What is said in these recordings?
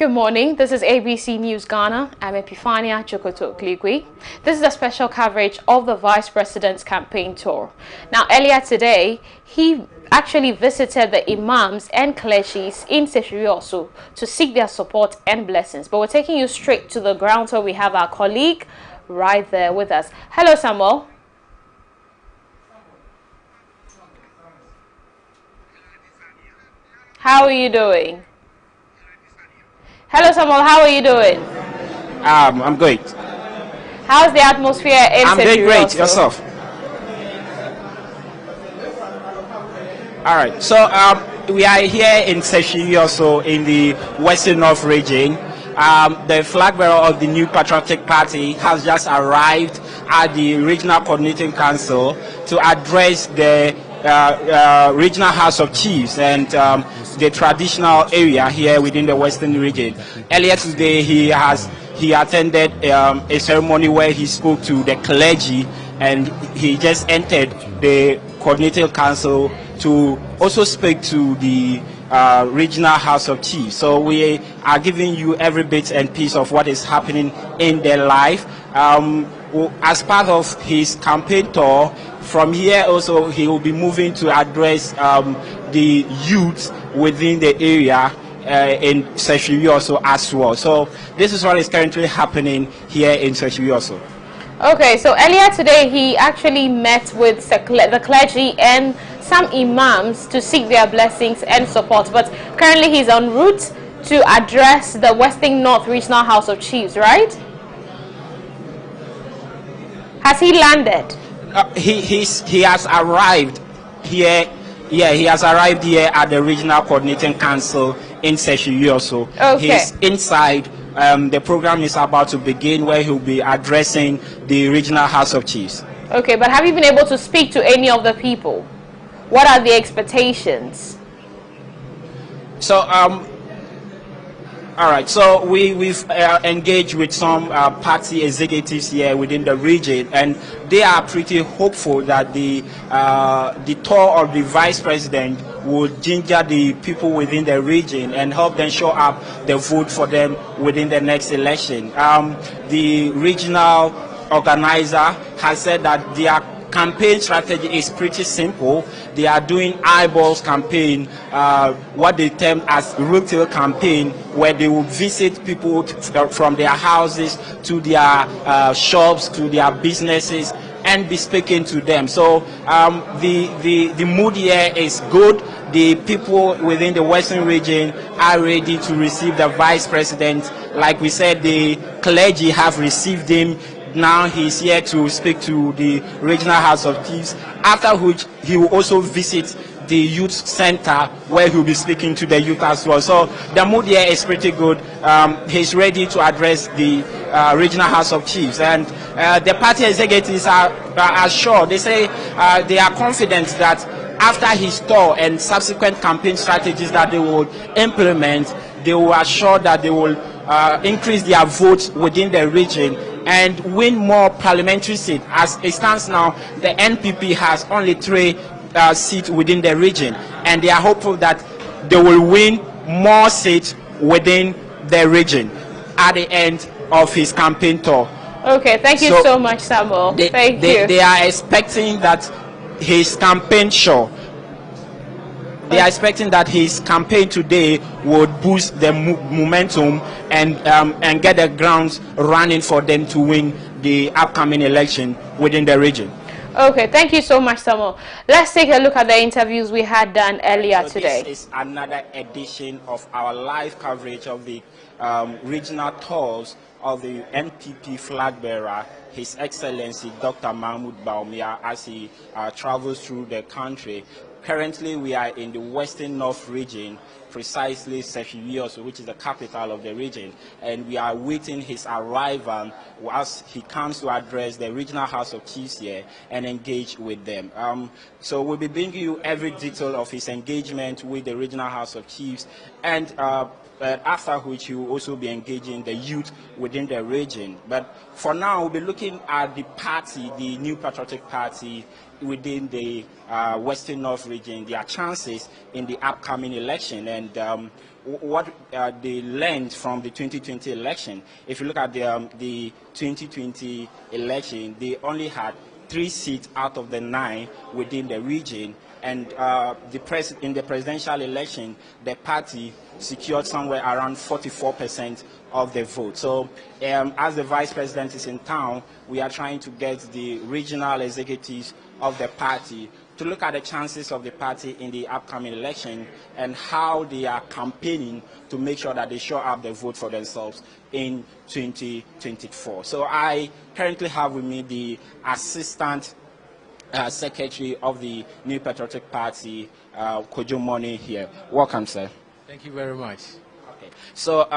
Good morning. This is ABC News Ghana. I'm Epifania Chokoto Kligwi. This is a special coverage of the Vice President's campaign tour. Now, earlier today, he actually visited the imams and clergies in Seshirioso to seek their support and blessings. But we're taking you straight to the ground where we have our colleague right there with us. Hello, Samuel. How are you doing? Hello, Samuel. How are you doing? I'm great. How's the atmosphere in I'm doing great. Yourself? All right. So we are here in Seshirioso in the Western North region. The flag bearer of the New Patriotic Party has just arrived at the Regional Coordinating Council to address the Regional House of Chiefs and the traditional area here within the Western region. Earlier today, he attended a ceremony where he spoke to the clergy, and he just entered the Coordinating Council to also speak to the Regional House of Chiefs. So we are giving you every bit and piece of what is happening in their life. As part of his campaign tour, from here also he will be moving to address the youth within the area in Seshirioso as well. So this is what is currently happening here in Seshirioso. Okay, so earlier today he actually met with the clergy and some imams to seek their blessings and support, but currently he's en route to address the Western North Regional House of Chiefs, right? Has he landed? He has arrived here. Yeah, he has arrived here at the Regional Coordinating Council in Seshirioso. Okay. He's inside. The program is about to begin, where he'll be addressing the Regional House of Chiefs. Okay, but have you been able to speak to any of the people? What are the expectations? So, all right. So we've engaged with some party executives here within the region, and they are pretty hopeful that the tour of the vice president would ginger the people within the region and help them show up the vote for them within the next election. The regional organizer has said that their campaign strategy is pretty simple. They are doing eyeballs campaign, what they term as retail campaign, where they will visit people from their houses to their shops, to their businesses, and be speaking to them. So the mood here is good. The people within the Western region are ready to receive the vice president. Like we said, the clergy have received him. Now he's here to speak to the Regional House of Chiefs, after which he will also visit the youth center, where he'll be speaking to the youth as well. So the mood here is pretty good. He's ready to address the Regional House of Chiefs, and the party executives are sure. They say they are confident that after his tour and subsequent campaign strategies that they will implement, they will assure that they will increase their votes within the region and win more parliamentary seats. As it stands now, the NPP has only 3 seats within the region, and they are hopeful that they will win more seats within the region at the end of his campaign tour. Okay, thank you so much, Samuel. Thank you. They are expecting that his campaign show. They are expecting that his campaign today would boost the momentum and get the grounds running for them to win the upcoming election within the region. Okay, thank you so much, Samuel. Let's take a look at the interviews we had done earlier today. This is another edition of our live coverage of the regional tours of the NPP flag bearer, His Excellency Dr. Mahmoud Bawumia, as he travels through the country. Currently, we are in the Western North region, precisely Seshirioso, which is the capital of the region, and we are waiting his arrival as he comes to address the Regional House of Chiefs here and engage with them. So we'll be bringing you every detail of his engagement with the Regional House of Chiefs, and after which he will also be engaging the youth within the region. But for now, we'll be looking at the party, the New Patriotic Party, within the Western North region, their chances in the upcoming election, and what they learned from the 2020 election. If you look at the 2020 election, they only had 3 seats out of the 9 within the region, and in the presidential election, the party secured somewhere around 44% of the vote. So as the vice president is in town, we are trying to get the regional executives of the party to look at the chances of the party in the upcoming election and how they are campaigning to make sure that they show up the vote for themselves in 2024. So I currently have with me the assistant secretary of the New Patriotic Party, Kojo Money here. Welcome, sir. Thank you very much. Okay. So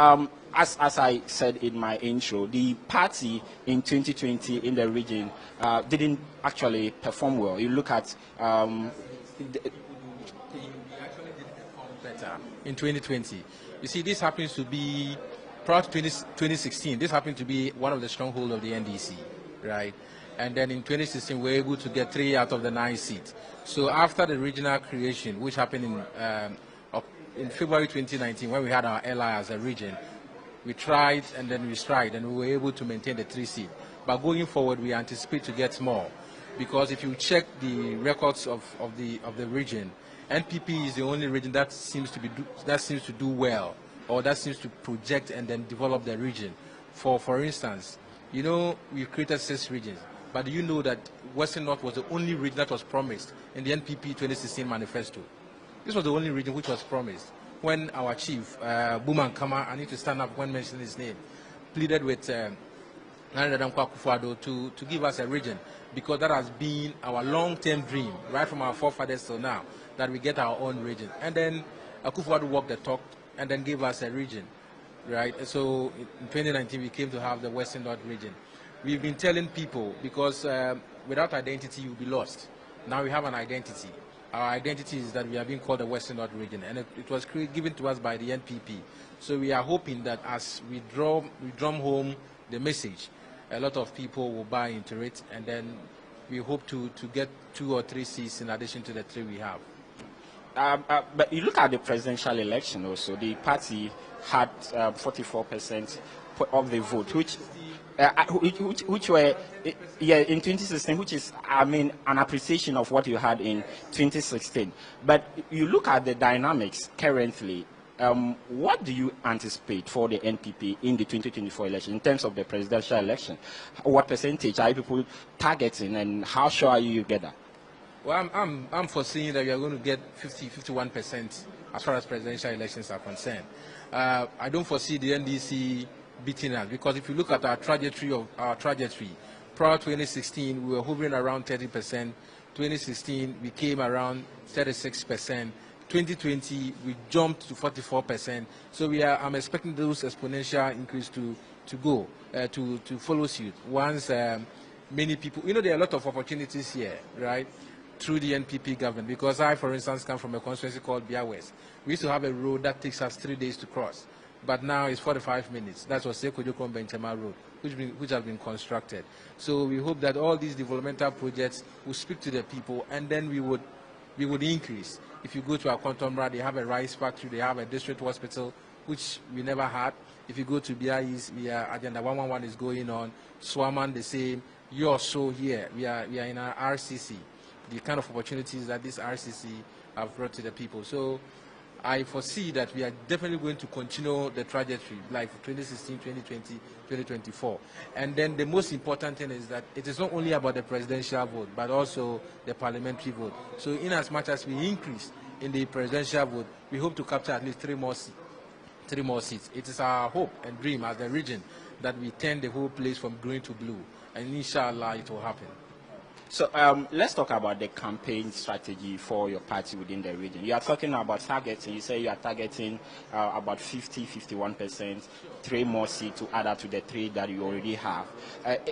as I said in my intro, the party in 2020 in the region didn't actually perform well. You look at We actually did perform better in 2020. You see, this happens to be prior to 2016. This happened to be one of the strongholds of the NDC, right? And then in 2016, we were able to get 3 out of the 9 seats. So after the regional creation, which happened in February 2019, when we had our ally as a region, we tried and then we tried, and we were able to maintain the 3 seats. But going forward, we anticipate to get more, because if you check the records of the region, NPP is the only region that seems to do well, or that seems to project and then develop the region. For instance, you know, we created 6 regions, but do you know that Western North was the only region that was promised in the NPP 2016 manifesto? This was the only region which was promised. When our chief, Bawumia, I need to stand up when mentioning his name, pleaded with Nana Akufo-Addo to give us a region, because that has been our long-term dream, right from our forefathers till now, that we get our own region. And then Akufo-Addo walked the talk and then gave us a region, right? So in 2019, we came to have the Western North region. We've been telling people, because without identity, you'll be lost. Now we have an identity. Our identity is that we are being called the Western North region, and it was given to us by the NPP. So we are hoping that as we drum home the message, a lot of people will buy into it, and then we hope to get 2 or 3 seats in addition to the 3 we have. But you look at the presidential election also, the party had 44% of the vote, which were in 2016, which is, I mean, an appreciation of what you had in 2016. But you look at the dynamics currently, what do you anticipate for the NPP in the 2024 election in terms of the presidential election? What percentage are people targeting, and how sure are you get that? Well, I'm foreseeing that we are going to get 51% as far as presidential elections are concerned. I don't foresee the NDC beating us, because if you look at our trajectory, prior to 2016, we were hovering around 30%. 2016, we came around 36%. 2020, we jumped to 44%. So I'm expecting those exponential increase to follow suit. Once many people, you know, there are a lot of opportunities here, right, through the NPP government. Because I, for instance, come from a constituency called Bia West. We used to have a road that takes us 3 days to cross, but now it's 45 minutes. That's what Sekojoko Benchema Road, which has been constructed. So we hope that all these developmental projects will speak to the people, and then we would increase. If you go to our Kontomra, they have a rice factory, they have a district hospital, which we never had. If you go to Bia East, Agenda 111 is going on. Swaman, the same. You're so here. We are in our RCC. The kind of opportunities that this RCC have brought to the people. So I foresee that we are definitely going to continue the trajectory, like 2016, 2020, 2024. And then the most important thing is that it is not only about the presidential vote, but also the parliamentary vote. So in as much as we increase in the presidential vote, we hope to capture at least 3 more seats. It is our hope and dream as a region that we turn the whole place from green to blue. And inshallah, it will happen. So let's talk about the campaign strategy for your party within the region. You are talking about targeting. You say you are targeting about 51%, 3 more seats to add up to the 3 that you already have.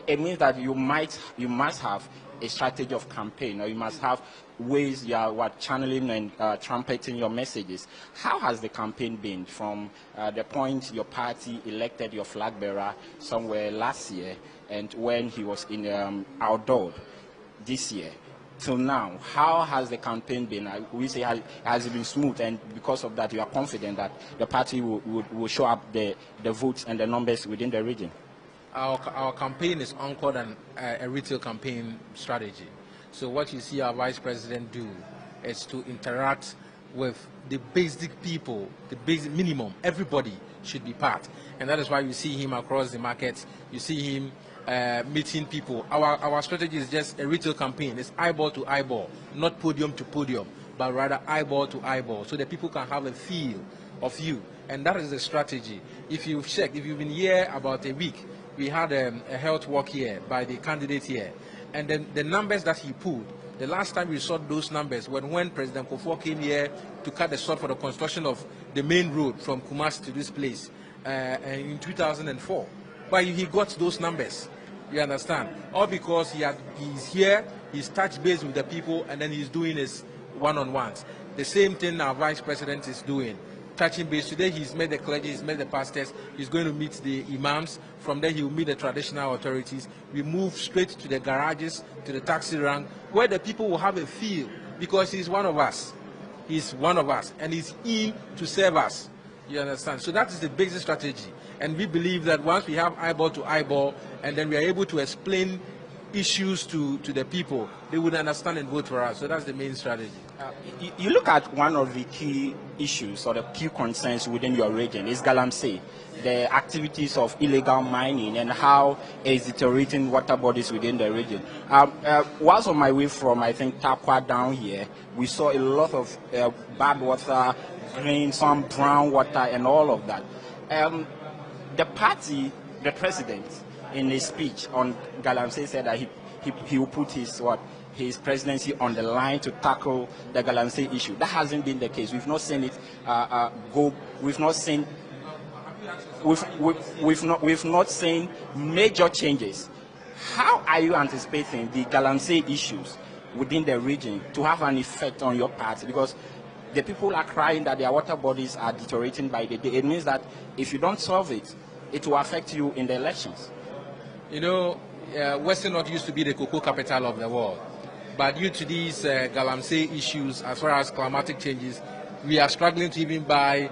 It means that you must have a strategy of campaign, or you must have ways you are channeling and trumpeting your messages. How has the campaign been from the point your party elected your flag bearer somewhere last year, and when he was in outdoor this year, till now, how has the campaign been? We say has it been smooth, and because of that, you are confident that the party will show up the votes and the numbers within the region? Our campaign is anchored on a retail campaign strategy. So what you see our vice president do is to interact with the basic people, the basic minimum. Everybody should be part, and that is why you see him across the markets. You see him meeting people. Our strategy is just a retail campaign. It's eyeball to eyeball, not podium to podium, but rather eyeball to eyeball, so that people can have a feel of you. And that is the strategy. If you've checked, if you've been here about a week, we had a health walk here by the candidate here, and then the numbers that he pulled. The last time we saw those numbers when President Kufuor came here to cut the sod for the construction of the main road from Kumasi to this place in 2004. But he got those numbers, you understand? All because he's here, he's touched base with the people, and then he's doing his one-on-ones. The same thing our vice president is doing. Touching base. Today he's met the clergy, he's met the pastors, he's going to meet the imams. From there he will meet the traditional authorities. We move straight to the garages, to the taxi rank, where the people will have a feel, because he's one of us. He's one of us, and he's in to serve us. You understand? So that is the basic strategy. And we believe that once we have eyeball to eyeball, and then we are able to explain issues to the people, they would understand and vote for us. So that's the main strategy. You look at one of the key issues or the key concerns within your region is Galamsey, the activities of illegal mining and how it's deteriorating water bodies within the region. Whilst on my way from, I think, Takwa down here, we saw a lot of bad water, green, some brown water and all of that. The party, the president, in his speech on Galamsey said that he will put his presidency on the line to tackle the Galamsey issue. That hasn't been the case. We've not seen it go. We've not seen. We've not seen major changes. How are you anticipating the Galamsey issues within the region to have an effect on your party? Because the people are crying that their water bodies are deteriorating by the day. It means that if you don't solve it, it will affect you in the elections. You know, Western North used to be the cocoa capital of the world. But due to these Galamsey issues, as far as climatic changes, we are struggling to even buy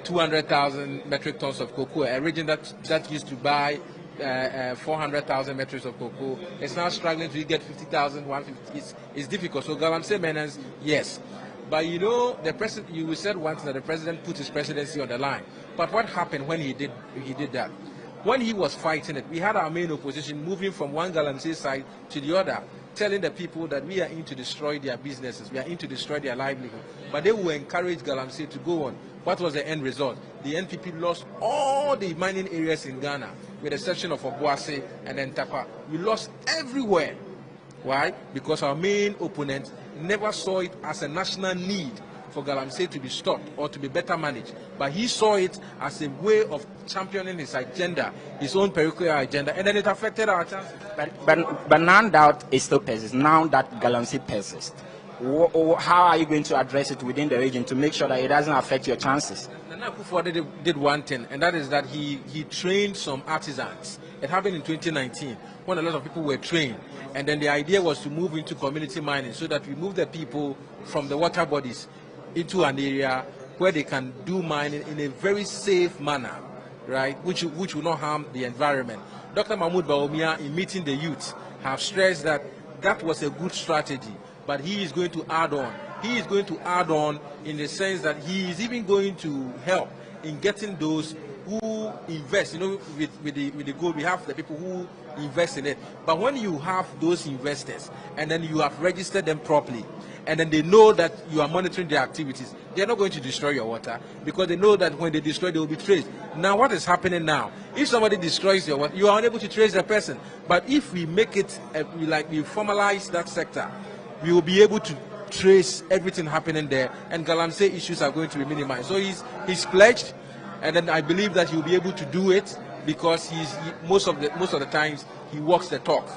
200,000 metric tons of cocoa. A region that used to buy 400,000 metric tons of cocoa is now struggling to get 50,000, 150. It's difficult. So Galamsey maintenance, yes. But you know, you said once that the president put his presidency on the line. But what happened when he did that? When he was fighting it, we had our main opposition moving from one Galamsey side to the other, telling the people that we are in to destroy their businesses, we are in to destroy their livelihood. But they will encourage Galamsey to go on. What was the end result? The NPP lost all the mining areas in Ghana, with the exception of Obuasi and then Takwa. We lost everywhere. Why? Because our main opponent never saw it as a national need for Galamsey to be stopped or to be better managed. But he saw it as a way of championing his agenda, his own parochial agenda, and then it affected our chances. But now that it still persists, now that Galamsey persists, how are you going to address it within the region to make sure that it doesn't affect your chances? Nana Akufo-Addo did one thing, and that is that he trained some artisans. It happened in 2019 when a lot of people were trained, and then the idea was to move into community mining so that we move the people from the water bodies into an area where they can do mining in a very safe manner, right, which will not harm the environment. Dr. Mahmoud Bawumia, in meeting the youth, have stressed that that was a good strategy, but he is going to add on. He is going to add on in the sense that he is even going to help in getting those who invest. You know, with the goal, we have the people who invest in it. But when you have those investors and then you have registered them properly, and then they know that you are monitoring their activities, they're not going to destroy your water, because they know that when they destroy, they will be traced. Now, what is happening now? If somebody destroys your water, you are unable to trace the person. But if we make it, we formalize that sector, we will be able to trace everything happening there, and Galamsey issues are going to be minimized. So he's pledged, and then I believe that he'll be able to do it, because most of the times he walks the talk.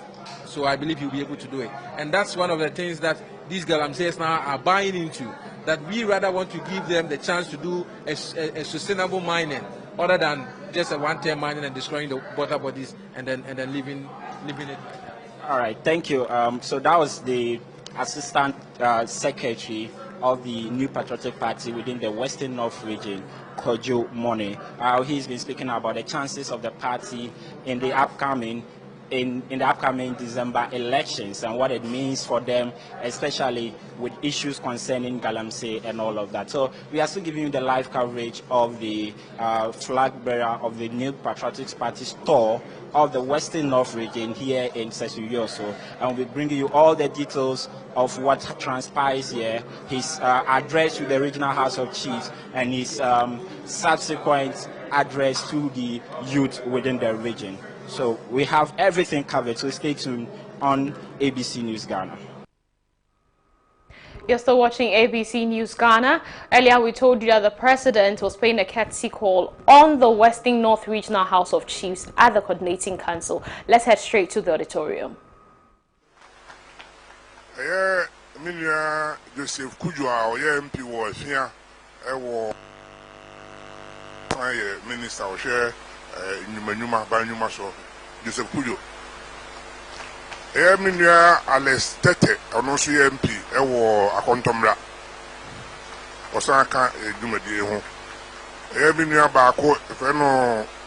So I believe he'll be able to do it, and that's one of the things that these Galamseys now are buying into, that we rather want to give them the chance to do a sustainable mining, other than just a one-time mining and destroying the water bodies and then leaving it. All right, thank you. So that was the Assistant Secretary of the New Patriotic Party within the Western North region, Kojo Mone. He's been speaking about the chances of the party in the upcoming December elections and what it means for them, especially with issues concerning Galamsey and all of that. So we are still giving you the live coverage of the flag bearer of the New Patriotic Party store of the Western North region here in Sesuyuyoso, and we'll be bringing you all the details of what transpires here, his address to the Regional House of Chiefs, and his subsequent address to the youth within the region. So we have everything covered, so stay tuned on ABC News Ghana. You're still watching ABC News Ghana. Earlier we told you that the president was paying a courtesy call on the Western North Regional House of Chiefs at the Coordinating Council. Let's head straight to the auditorium. Joseph Kujua, MP was here. Minister was here. Nyuma so Joseph Kujo. Minya Alex Tete, also MP, Akontomra. Osaka Dumedi home. Minya Bako,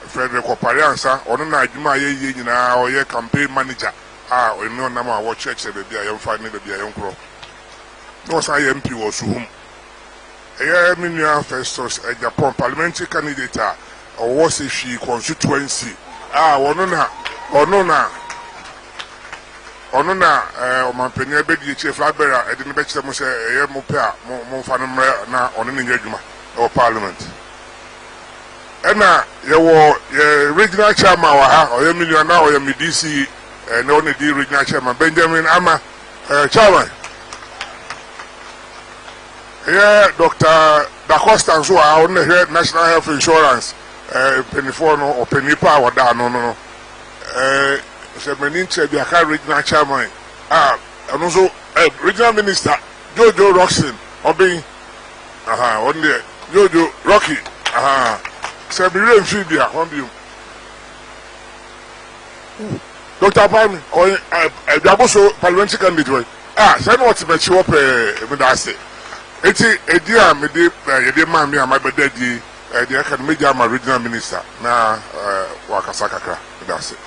Frederick Opariansa, or no Juma ye now, or campaign manager. We know Nama watch church the Bia finding the Bia Crow. No, say MP was whom. Minya Festus, a Japan parliamentary candidate. Or was it she constituency? Onona, my penny bedi chief labera, I didn't bet them say a mopea, Monfanum na on an engagement or parliament. And now, your regional chairman or your million now, or your DC, and only the regional chairman, Benjamin Ama, chairman. Here, Dr. Da Costa, who are on the National Health Insurance. Penny for no or penny power down no. So many regional chairman. And also regional minister Jojo Roxon or being on there Jojo Rocky. So be real Phobia on you. Dr. Palm or a double parliamentary candidate. Send what's met you up with us. It's a dear me, dear mammy, and my birthday. The academic regional minister na Wakasakakra. That's it.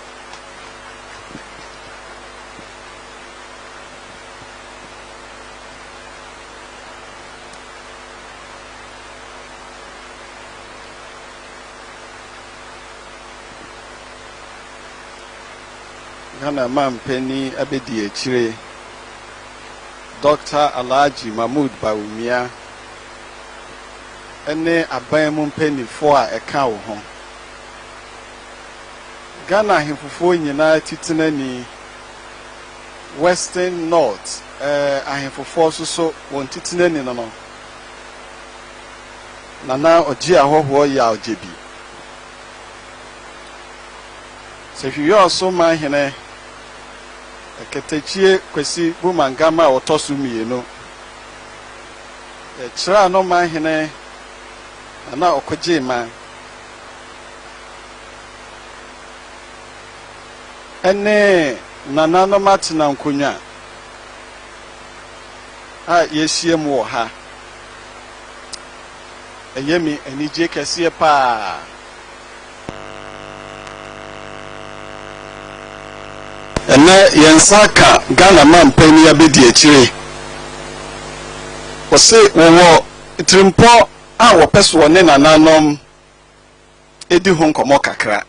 Ghana man penny abedi echire Dr. Alhaji Mahmood Bawumia ene aban mu mpanifo a eka wo ho Ghana ahemfofo nyina titinani Western North ahemfofo so won titinani no nana oji ahoho ya ojebi Sehwiyo so man hene eketechie kwesi bumangama otosu mienu chira no man hene ana okoje man ene nana no matina nkonya a yesiem wo ha eyemi enije kese pa ene yensaka Ghana man pani abedi akire wose wo trimpo a wo peso ne nananom edi ho nkomo kakra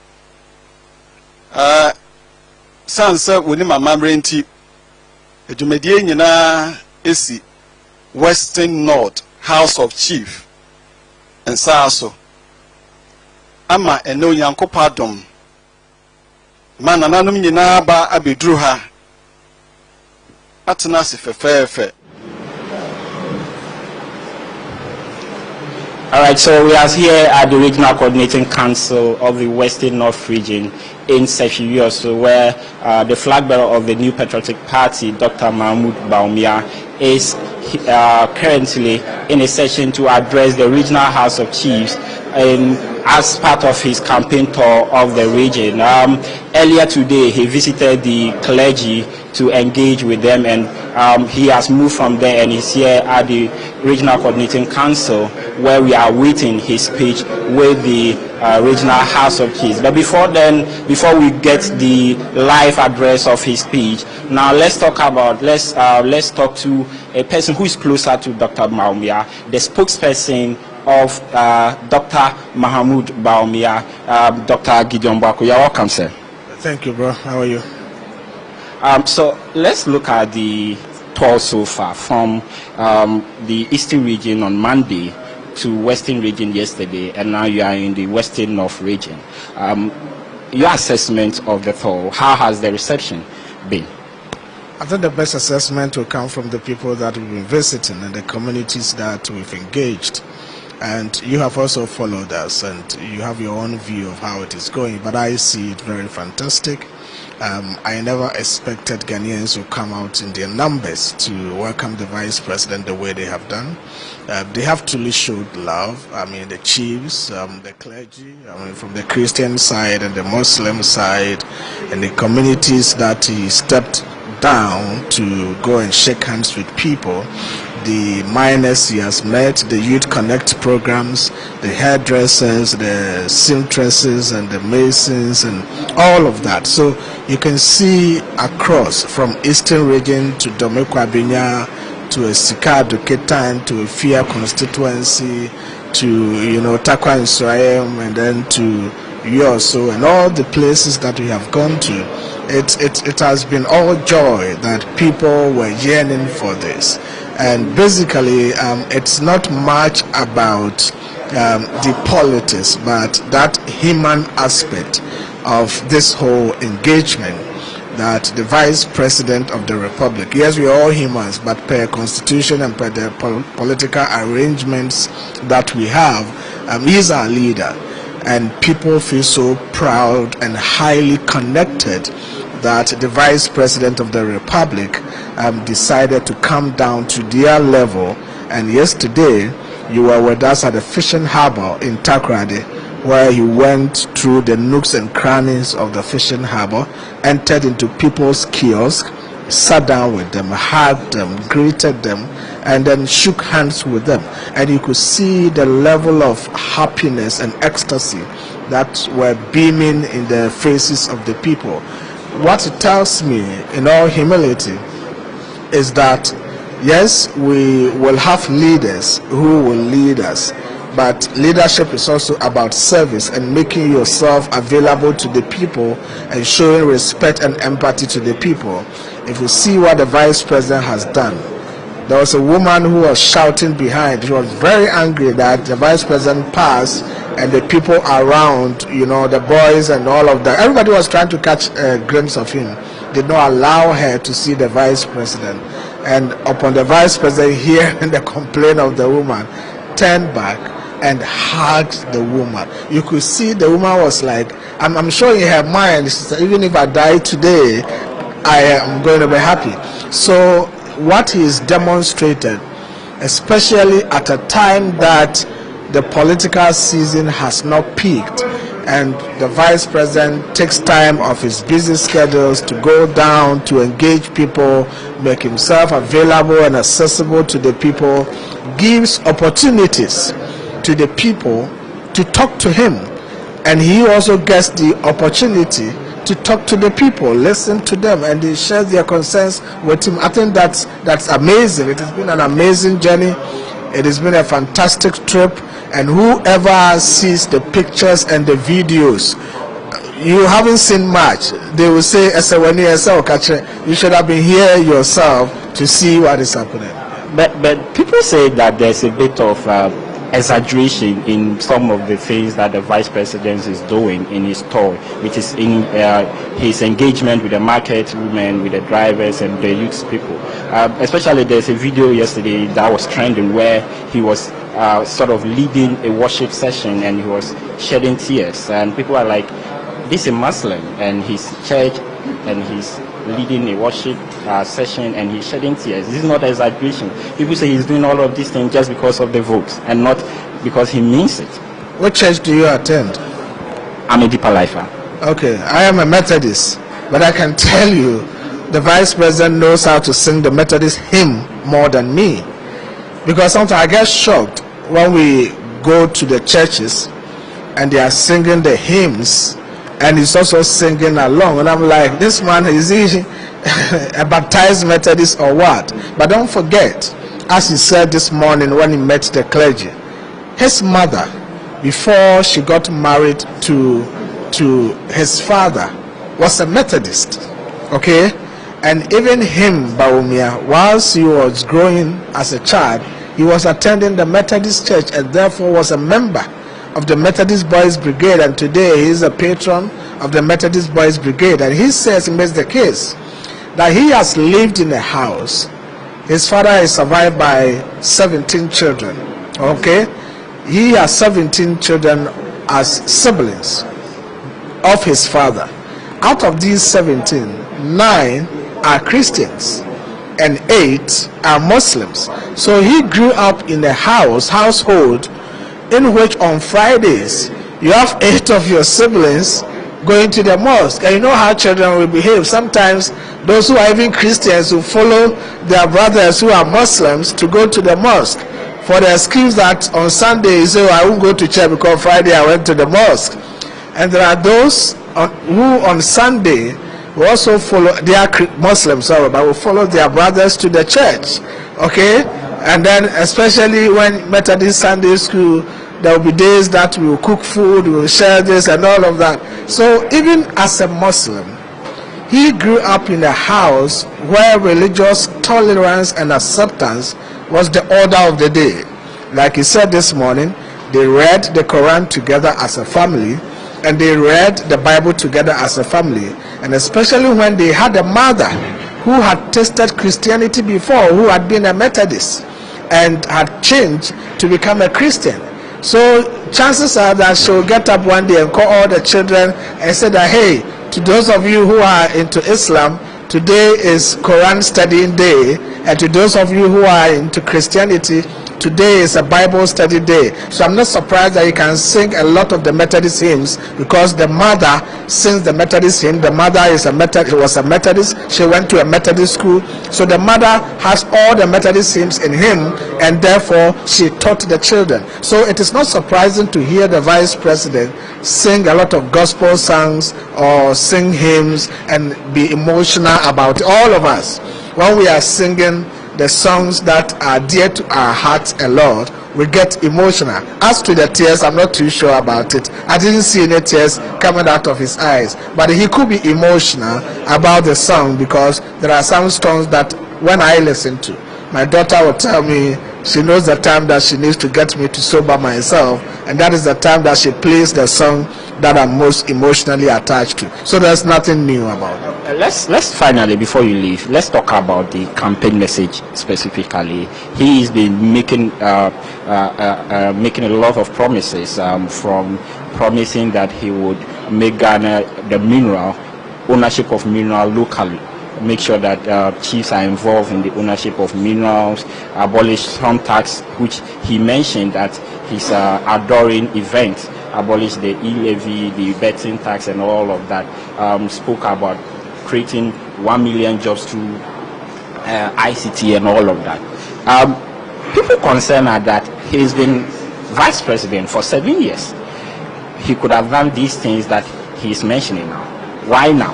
sansa woni mama brenti edumedie nyina esi Western North House of Chief ensaso ama ene onyankopɔ adom ma nananom nyina ba abeduru ha atena se fefefe. All right, so we are here at the Regional Coordinating Council of the Western North Region in Sesuyuyoso, where the flag bearer of the New Patriotic Party, Dr. Mahmoud Bawumia, is currently in a session to address the Regional House of Chiefs. as part of his campaign tour of the region. Earlier today, he visited the clergy to engage with them, and he has moved from there and he's here at the Regional Coordinating Council, where we are waiting his speech with the Regional House of Chiefs. But before we get the live address of his speech, now let's talk to a person who is closer to Dr. Bawumia, the spokesperson of Dr. Mahmoud Bawumia, Dr. Gideon Bako. You're welcome, sir. Thank you, bro. How are you? So let's look at the tour so far, from the Eastern region on Monday to Western region yesterday, and now you are in the Western North region. Your assessment of the tour, how has the reception been? I think the best assessment will come from the people that we've been visiting and the communities that we've engaged. And you have also followed us, and you have your own view of how it is going, but I see it very fantastic. I never expected Ghanaians to come out in their numbers to welcome the Vice President the way they have done. They have truly showed love. I mean, the chiefs, the clergy, I mean, from the Christian side and the Muslim side, and the communities that he stepped down to go and shake hands with people. The miners he has met, the Youth Connect programs, the hairdressers, the seamstresses and the masons and all of that. So you can see across from Eastern region to Domekwabinya to Esikado Ketan to Efia constituency to Takwa and Soayem, and then to Yoso and all the places that we have gone to. It has been all joy that people were yearning for this. And basically, it's not much about the politics, but that human aspect of this whole engagement, that the Vice President of the Republic, yes, we are all humans, but per constitution and per the political arrangements that we have, he's our leader. And people feel so proud and highly connected that the Vice President of the Republic decided to come down to their level. And yesterday, you were with us at the fishing harbor in Takoradi, where he went through the nooks and crannies of the fishing harbor, entered into people's kiosks, sat down with them, hugged them, greeted them, and then shook hands with them. And you could see the level of happiness and ecstasy that were beaming in the faces of the people. What it tells me, in all humility, is that yes, we will have leaders who will lead us, but leadership is also about service and making yourself available to the people and showing respect and empathy to the people. If you see what the Vice President has done, there was a woman who was shouting behind. She was very angry that the Vice President passed and the people around, the boys and all of that, everybody was trying to catch a glimpse of him, did not allow her to see the Vice President. And upon the Vice President hearing the complaint of the woman, turned back and hugged the woman. You could see the woman was like, I'm sure in her mind, she said, even if I die today, I am going to be happy. So what he has demonstrated, especially at a time that the political season has not peaked, and the Vice President takes time off his busy schedules to go down to engage people, make himself available and accessible to the people, gives opportunities to the people to talk to him, and he also gets the opportunity to talk to the people, listen to them, and they share their concerns with him. I think that's amazing. It has been an amazing journey. It has been a fantastic trip, and whoever sees the pictures and the videos, you haven't seen much. They will say, you should have been here yourself to see what is happening. But people say that there's a bit of exaggeration in some of the things that the Vice President is doing in his tour, which is in his engagement with the market women, with the drivers and the youth people. Especially there's a video yesterday that was trending where he was sort of leading a worship session and he was shedding tears, and people are like, this is a Muslim and his church and he's leading a worship session and he's shedding tears. This is not exaggeration. People say he's doing all of these things just because of the votes and not because he means it. What church do you attend? I'm a deeper lifer. Okay, I am a Methodist, but I can tell you the vice president knows how to sing the Methodist hymn more than me. Because sometimes I get shocked when we go to the churches and they are singing the hymns and he's also singing along. And I'm like, this man, is he a baptized Methodist or what? But don't forget, as he said this morning when he met the clergy, his mother, before she got married to his father, was a Methodist. Okay? And even him, Bawumia, whilst he was growing as a child, he was attending the Methodist church and therefore was a member of the Methodist Boys Brigade, and today he is a patron of the Methodist Boys Brigade. And he says, he makes the case that he has lived in a house. His father is survived by 17 children. Okay? He has 17 children as siblings of his father. Out of these 17, 9 are Christians and 8 are Muslims. So he grew up in a household in which on Fridays you have 8 of your siblings going to the mosque. And you know how children will behave. Sometimes those who are even Christians will follow their brothers who are Muslims to go to the mosque, for the excuse that on Sunday you say, I won't go to church because Friday I went to the mosque. And there are those who on Sunday will also follow, they are Muslims, sorry, but will follow their brothers to the church. Okay? And then especially when Methodist Sunday school, there will be days that we will cook food, we will share this and all of that. So even as a Muslim, he grew up in a house where religious tolerance and acceptance was the order of the day. Like he said this morning, they read the Quran together as a family, and they read the Bible together as a family. And especially when they had a mother who had tasted Christianity before, who had been a Methodist and had changed to become a Christian. So chances are that she will get up one day and call all the children and say that, hey, to those of you who are into Islam, today is Quran studying day, and to those of you who are into Christianity, today is a Bible study day. So I'm not surprised that you can sing a lot of the Methodist hymns, because the mother sings the Methodist hymn. The mother was a Methodist. She went to a Methodist school. So the mother has all the Methodist hymns in him, and therefore she taught the children. So it is not surprising to hear the vice president sing a lot of gospel songs or sing hymns and be emotional about it. All of us, when we are singing the songs that are dear to our hearts a lot, we get emotional. As to the tears, I'm not too sure about it. I didn't see any tears coming out of his eyes, but he could be emotional about the song, because there are some songs that when I listen to, my daughter will tell me she knows the time that she needs to get me to sober myself, and that is the time that she plays the song that I'm most emotionally attached to. So there's nothing new about it. Let's finally, before you leave, let's talk about the campaign message specifically. He's been making making a lot of promises, from promising that he would make Ghana the ownership of mineral locally, make sure that chiefs are involved in the ownership of minerals, abolish some tax, which he mentioned at his adoring event, abolish the e-levy, the betting tax and all of that, spoke about creating 1 million jobs through ICT and all of that. People concerned are that he's been vice president for 7 years. He could have done these things that he's mentioning now. Why now?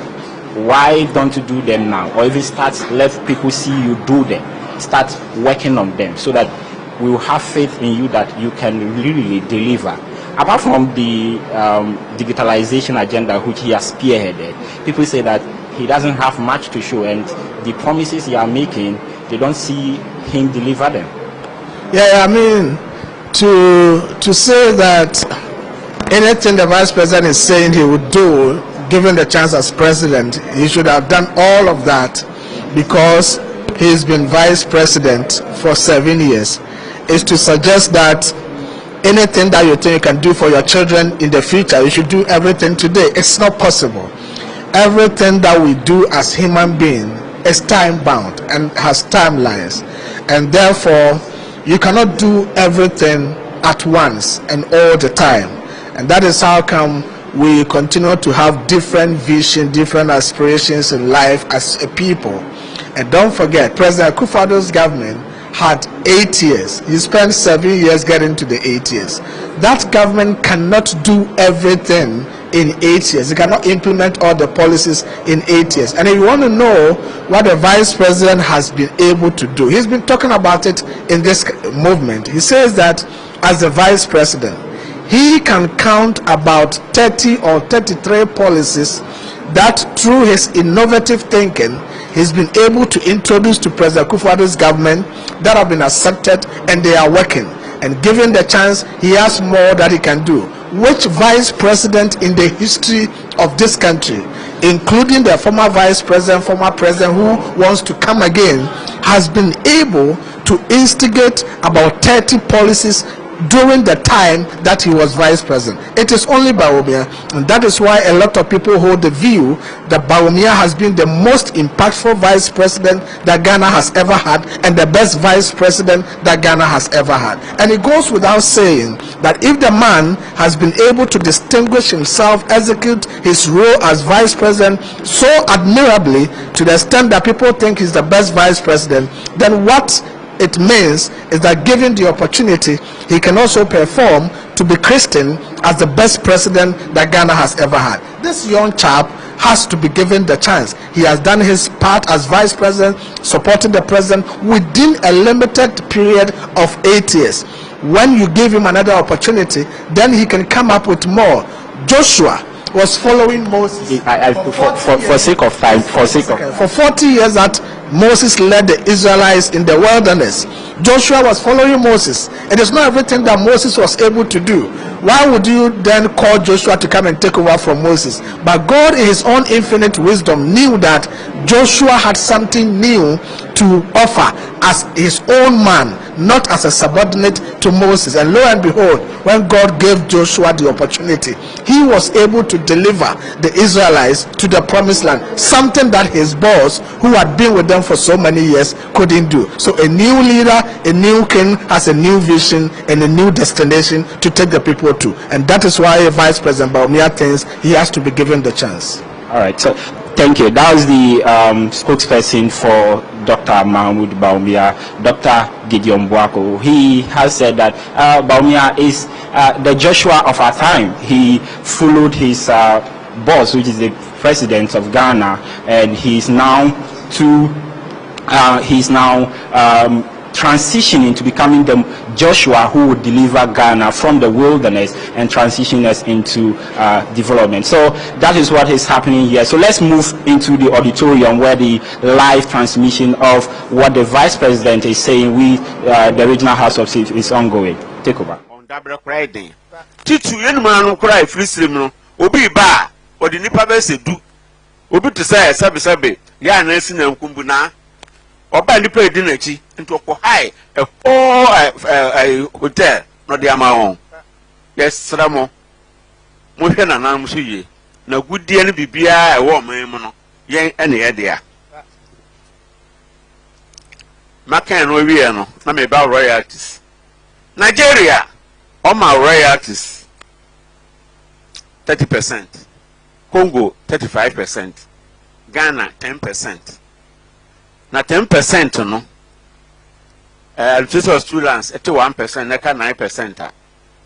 Why don't you do them now? Or even let people see you do them. Start working on them, so that we will have faith in you that you can really deliver. Apart from the digitalization agenda which he has spearheaded, people say that he doesn't have much to show, and the promises he are making, they don't see him deliver them. Yeah, I mean, to say that anything the vice president is saying he would do, given the chance as president, he should have done all of that, because he's been vice president for 7 years, is to suggest that anything that you think you can do for your children in the future, you should do everything today. It's not possible. Everything that we do as human beings is time bound and has timelines, and therefore you cannot do everything at once and all the time. And that is how come we continue to have different vision, different aspirations in life as a people. And don't forget, President Akufo-Addo's government had 8 years. He spent 7 years getting to the 8 years. That government cannot do everything in 8 years. It cannot implement all the policies in 8 years. And if you want to know what the vice president has been able to do, he's been talking about it in this movement. He says that as the vice president, he can count about 30 or 33 policies that through his innovative thinking he's been able to introduce to President Akufo-Addo's government that have been accepted, and they are working. And given the chance, he has more that he can do. Which vice president in the history of this country, including the former vice president, former president who wants to come again, has been able to instigate about 30 policies during the time that he was vice president? It is only Bawumia, and that is why a lot of people hold the view that Bawumia has been the most impactful vice president that Ghana has ever had, and the best vice president that Ghana has ever had. And it goes without saying that if the man has been able to distinguish himself, execute his role as vice president so admirably to the extent that people think he's the best vice president, then what it means is that given the opportunity, he can also perform to be Christian as the best president that Ghana has ever had. This young chap has to be given the chance. He has done his part as vice president, supporting the president within a limited period of 8 years. When you give him another opportunity, then he can come up with more. Joshua was following Moses. For sake of time, for 40 years that Moses led the Israelites in the wilderness. Joshua was following Moses. It is not everything that Moses was able to do. Why would you then call Joshua to come and take over from Moses? But God in his own infinite wisdom knew that Joshua had something new to offer as his own man, not as a subordinate to Moses. And lo and behold, when God gave Joshua the opportunity, he was able to deliver the Israelites to the promised land, something that his boss, who had been with them for so many years, couldn't do. So a new leader, a new king has a new vision and a new destination to take the people to. And that is why Vice President Bawumia thinks he has to be given the chance. All right, so thank you. That was the spokesperson for Dr. Mahmoud Bawumia, Dr. Gideon Buako. He has said that Bawumia is the Joshua of our time. He followed his boss, which is the president of Ghana, and he's now transitioning to becoming the Joshua who would deliver Ghana from the wilderness and transition us into development. So that is what is happening here. So let's move into the auditorium where the live transmission of what the Vice President is saying with the Regional House of Chiefs is ongoing. Take over. On Dabra Friday, Titu Yenman cry free slim, Obi Ba, or the Nipa Bese do. Obi to say, Sabi, Ya Nelson and Kumbuna. Oba ni play dinner chi into a high a whole hotel not the amount. Yes, Ramo. Motion and Namusi. No good dear Bibia, a woman, yea, any idea. Macan Roviano, I'm about royalties. Nigeria, all my royalties 30%, Congo 35%, Ghana 10%. Na 10% no literature students at 1%, neka 9%.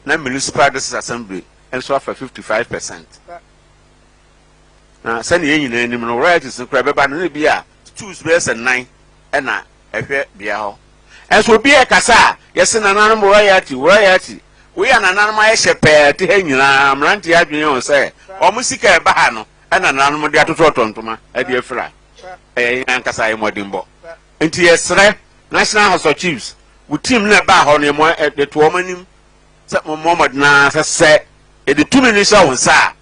Na municipal district assembly and so for 55%. Na send ye nyina anim no royalties no kra beba no bia 2 less than 9 and na ehwe bia ho. And so bia kasa yes na nanom royalty we are nanom ayehye pe te ha nyina mranti adwen on say omusika eba ha no na nanom de atoto tontoma e de afra Yankasa Modimbo. And yes, National House of Chiefs, with team never on the 2 woman, Mohammed Na said, the 2 minutes on, sir,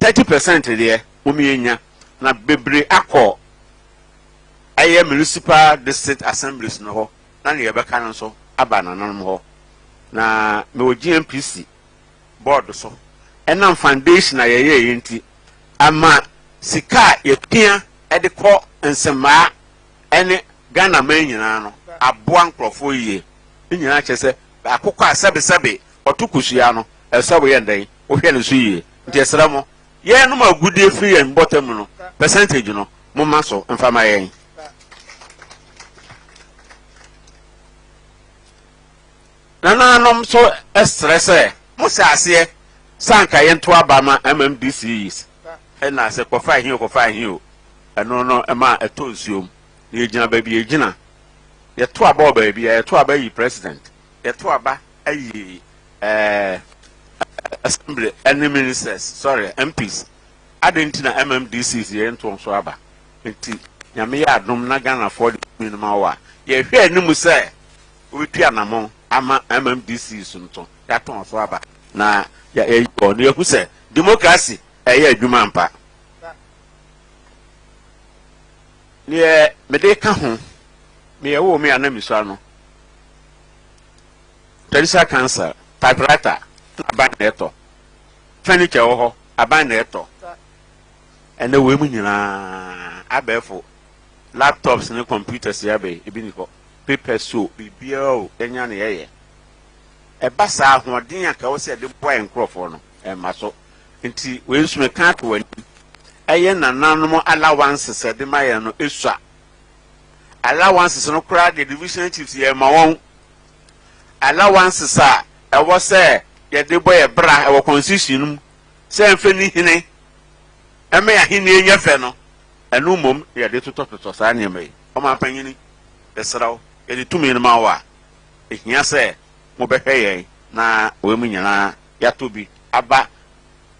30% there, Uminia, na Bibri Acco. I am municipal district assemblies no, none of your council, Abana no more. Na no GMPC board so, and non foundation I ain't. Ama Sika, your peer. Ede ko nsema ene Ghana man nyina no aboa nkrofo yie nyina che se akokɔ a sɛbe ɔto kusua no ɛsɛ wo yɛ ndɛn wohwɛ no so yie nti ɛsrɛ mo yɛn no ma gudie firi yɛn bɔtɛm no percentage no moma so mfama yɛn nananom so ɛsrɛ sɛ mo sɛ aseɛ sanka yɛn to aba ma MMDCs ɛna sɛ kɔfa hin o ɛno no ɛma ɛtɔ nsuom na yɛgyina baabi yɛgyina yɛto aba wɔ baabi yɛto aba yi president yɛto aba ayi assembly any ministers MPs adɛn na MMDCs yɛn to nso aba nti nyame yɛ adom na Ghana for the minimum wa yɛhwɛ anim sɛ wotua namɔ ama MMDCs nto yɛato nso aba na yɛyɛ ɔno yɛhu sɛ democracy ɛyɛ adwuma mpa neɛ mede ka ho meyɛwɔ me ana misua no traditional cancer typewriter aban na ɛtɔ furniture wɔ hɔ aban na ɛtɔ ɛnɛ wɔ mu nyinaa abɛɛfo laptops ne computers yɛabɛ ebi ni hɔ papers so biribiara o ɛnya ne yɛyɛ ɛba saa ahoɔden a ka wɔ sɛ ɛde boa nkurɔfoɔ no ɛma so nti wei nso meka to w'ani ɛyɛ nananom allowances ɛde ma yɛn no esua allowances no koraa de division chiefs yɛ ma wɔn allowances a ɛwɔ sɛ yɛde bɔ yɛ bra ɛwɔ constitution mu sɛ mfɛ ni hene ɛmɛ yɛ hene nyɛ fɛ no ɛno mmom yɛde totɔtotɔ saa nneɛma yi ɔma panyini ɛsraw yɛde tumi no ma wɔ a ehia sɛ mobɛhwɛ yɛn na wɔn mu nyinaa yɛato bi aba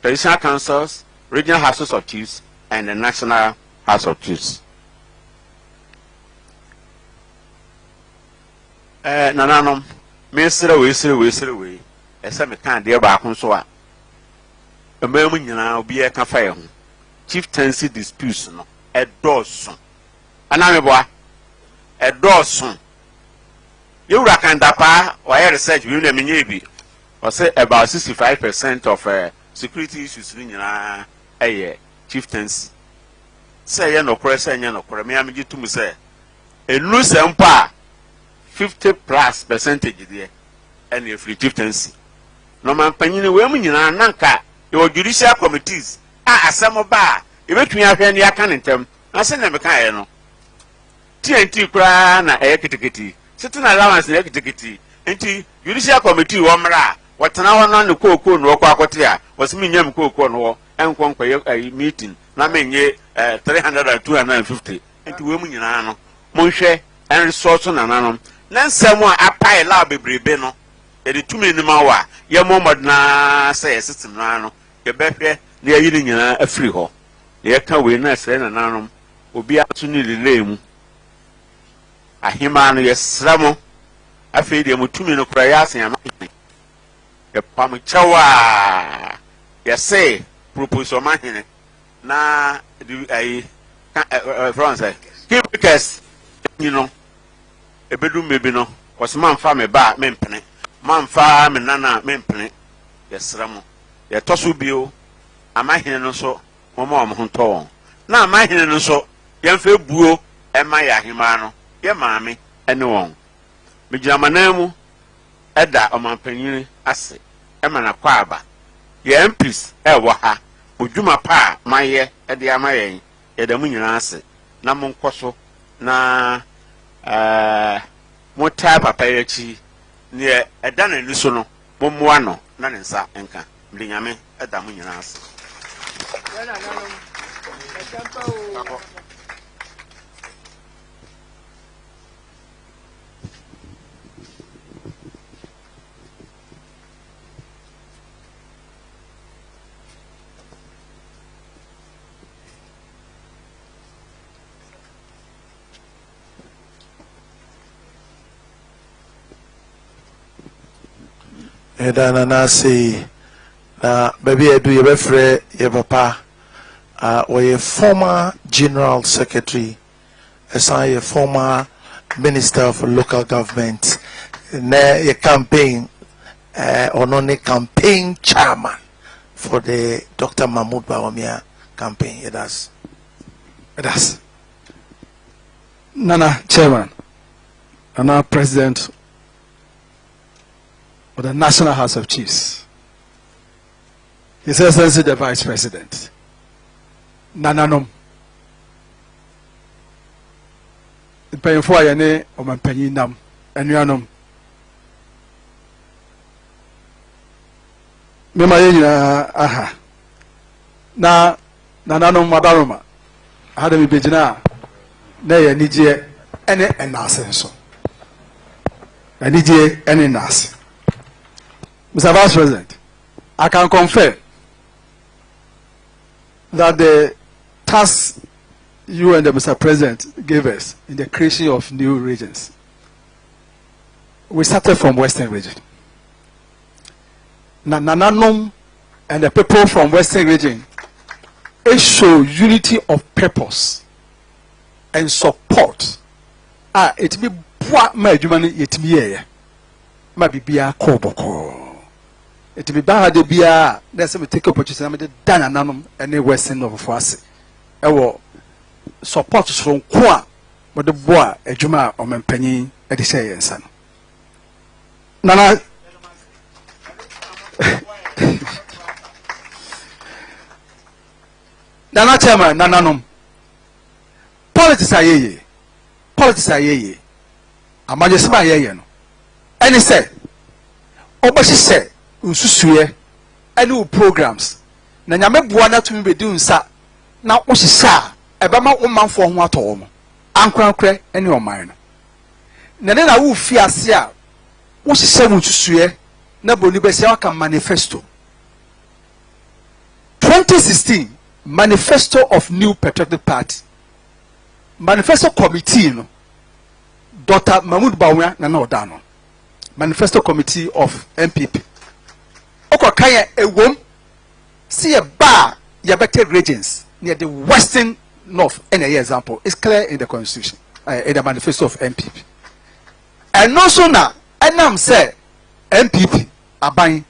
traditional councils, regional houses of chiefs, and the national house of chiefs. Nananom, me sere we. Esa me kan de ba kun so a. Ememu nyina obi e ka fa ye ho. Chieftaincy disputes no edoso. Ana me boa. Edoso. Yewura kan da pa o research we na me nye bi. O say about 65% of security issues ni nyina eye chieftaincy. Say ye no kore say nye no kore me amegi tum say enu sempa 50+% there and a free chieftaincy. No man panyine we mu nyina nanka your judicial committees asemo ba e betun ahwe ne aka nentem na se na me kan ye no TNT kura na kitikiti sitting allowance na kitikiti enti judicial committee wo mra watena ho no kooko no kwa akote a wasimi nyam kooko no enkonkwa meeting na menye 300 and 250 enti we mu nyina no monhwe en resource na nanom na nsɛm a apae la bebrebe no yɛde tumi nim awa yɛ momod na sɛ yɛ system na no yɛbɛhwɛ na yɛyi ne nyinaa afiri hɔ yɛka wei na sɛ na nanom obi aso ne lele mu ahema no yɛsrɛ mo afei deɛ mo tumi no kora yɛ asen ama yɛpam kyɛw yɛsɛ propose ɔma hene na ayi from sɛ kibikers you know ebedu mebi no was manfa me ba mempene manfa me nana mempene yesra mo ye toso bio amahene no so moma ho ntɔ na amahene no so yemfa buo ema ya hema no ye maame ene won megyina manamu ɛda ɔmampanyini ase ema na kwaaba ye MPs ɛwɔ ha odwuma pa mayɛ ɛde amayɛn yɛda mu nyina ase na monkɔso na mo taa papa yachi ne ɛda na ni so no mo moa no na ne nsa enka mde nyame ɛda mo nyina ase Edana na say na baby edu ye befre ye papa we former general secretary a former minister for local government na ye campaign onone campaign chairman for the Dr. Mahmoud Bawumia campaign. That's Nana chairman, Nana president of the National House of Chiefs, His Excellency the Vice President, Nananom, the paying for any of my penny and Yanum. Aha. Na Nananom Madaruma. Had me Bijina. Nay, Nidia, any and Nasenso. And Nidia, any Nas. Mr. Vice President, I can confirm that the task you and the Mr. President gave us in the creation of new regions, we started from Western region. Nananom and the people from Western region, it show unity of purpose and support. It be what my human it be maybe be a koboko. It be bad to be a let's say take opportunity. I'm the Nananom and the Western of us. Ewo support from kwa, but the boy a juma or penny at the say and son. Nana. Nana chairman, Nananom. Politics are ye. Politics are ye. A majesma ye no. Any say, Obashi say, Ususuye, any programs. Na nyame buana to me be doing sa. Na oshi sa, ebama woman for what home. Ankra any of mine. Na then I will fear sia. Oshi say Ususuye, na boni be say aka manifesto. 2016 Manifesto of New Patriotic Party. Manifesto Committee, no. Dr. Mahmoud Bawumia na Odano. Manifesto Committee of NPP. Oko kaya ewom see a bar yabete regions near the Western North. Any example is clear in the Constitution, in the Manifesto of NPP. And also now, enam say NPP aban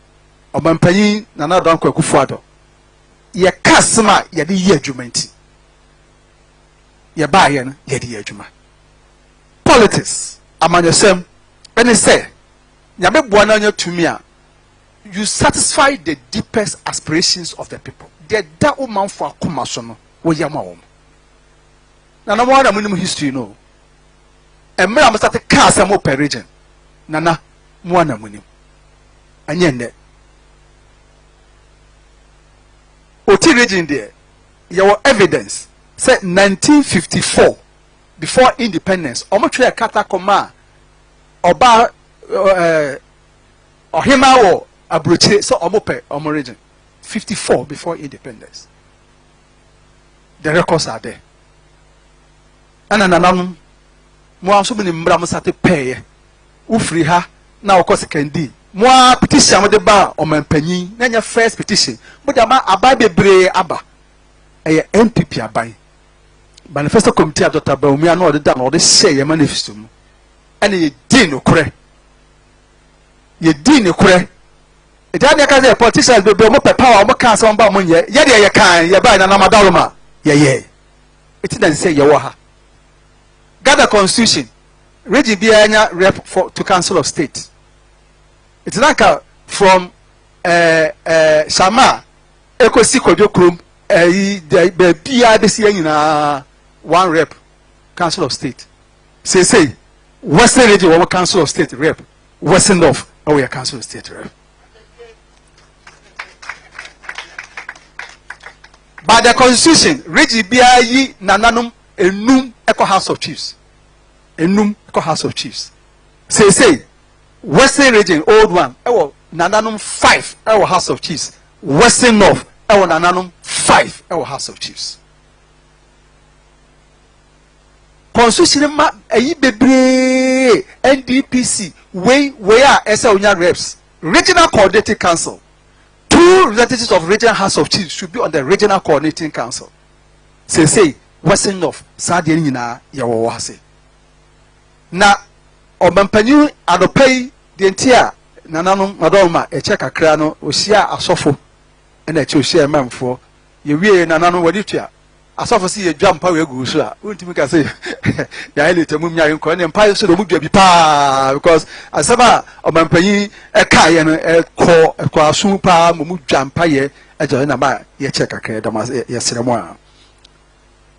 obampanyin na na don kwakufuado. Ye kasma ye de ye adwumanti ye ba ye no ye de ye adwuma politics amanyesem any say nyame boa na nya tumi a you satisfy the deepest aspirations of the people the da o manfo akoma so no wo yama wo na na mo na munim history no emra am start ka asem per region nana mo na munim anya nne Oti region there, your evidence said 1954 before independence. Omochwe kata koma oba ohima wo abrochire so omope omo region 54 before independence. The records are there. Ana nanam mo anso bi ni mbra mo sate peye. Ufri ha na okosi kendi. Moi petition mo de ba o mampanyin na nya first petition mo de ama abai bebre aba eye NPP abai manifesto committee Dr. Bawumia na o de da na o de share ye manifesto mu ene ye din no kore e da na ka say politicians bebre mo pe power mo kan say mo ba mo ye ye de ye kan ye ba na na madaloma ye it is say ye wo ha gather constitution region bi anya rep for to council of state. It's like from Shama Ekosi Kodokrum the BIBC na one rep Council of State. Say Western region one Council of State rep. Western North our Council of State rep. By the Constitution, region BIE Nananum Enum Eco House of Chiefs. Enum Eco House of Chiefs. Say Western region, old one, ewo Nananum 5, ewo House of Chiefs. Western North, ewo Nananum 5, ewo House of Chiefs. Constitution ma eyi bebre NDPC we are SA reps. Regional Coordinating Council. 2 representatives of Regional House of Chiefs should be on the Regional Coordinating Council. Say Western North, Sadia nyina yawo wase. Na Obampanyu adopei the entire Nananom Madoma a check a crano, or share a sofo, and a two share man for ye we Nananom Waditia, asafo si ye dwa mpa we gu so a wontimi ka say ya ile temu mia nko ne mpa so do mu dwa bi pa because asaba omampanyi e ka ye no e ko asu pa mu dwa mpa ye e jo na ba ye check kakra da ma ye seremo a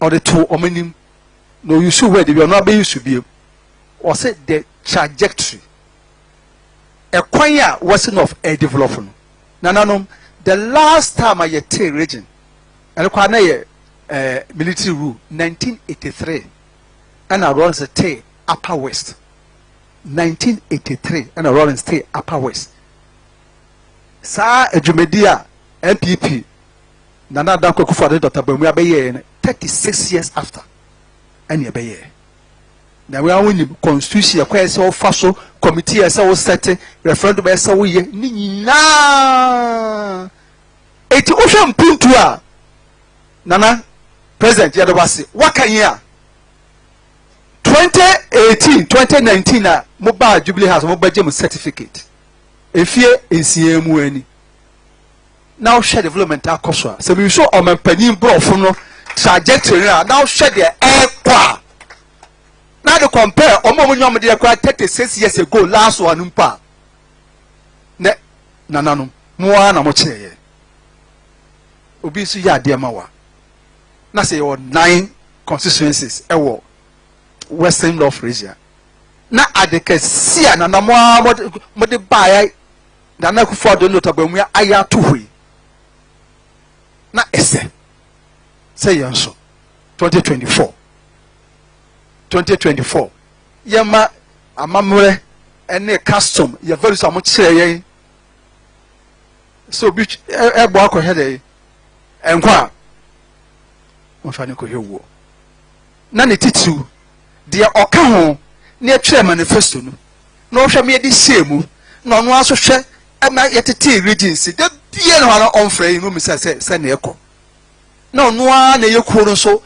or the two omanim no you should where they will not be used to be or say the trajectory a kwanya wasn't of a development nananom the last time I take region and kwana military rule 1983 and I run stay upper west 1983 and I run stay upper west sa ejumedia NPP nana danko kufa Dr. Bawumia be 36 years after and ye na we are winning constitution ya so faso committee ya so set referendum ya so ye ni nyina eti ohwe mpuntu a nana president ya do wase waka ya 2018 2019 na mo ba Jubilee House mo ba gem certificate efie ensiemu ani now share development akoso so we show on panin brofo no trajectory now share the air now to compare omo nyom de kwa 36 years ago last one mpa ne nananum mo na mo cheye obi su ya de mawa na say your 9 constituencies ewo Western North region na adekasia na mo de bae na na kufa do Dr. Bawumia aya to hui na ese say yanso 2024 yema amamure ene custom ya very so much yen so bi ebo akohede enkwa mfani ko hewo na ne titu de oka ho na atwa manifesto no na ohwa me de shemu na ono aso hwe na yetete regency de bie no ha on frɛ no mi sɛ na ekɔ na ono a na yekuro nso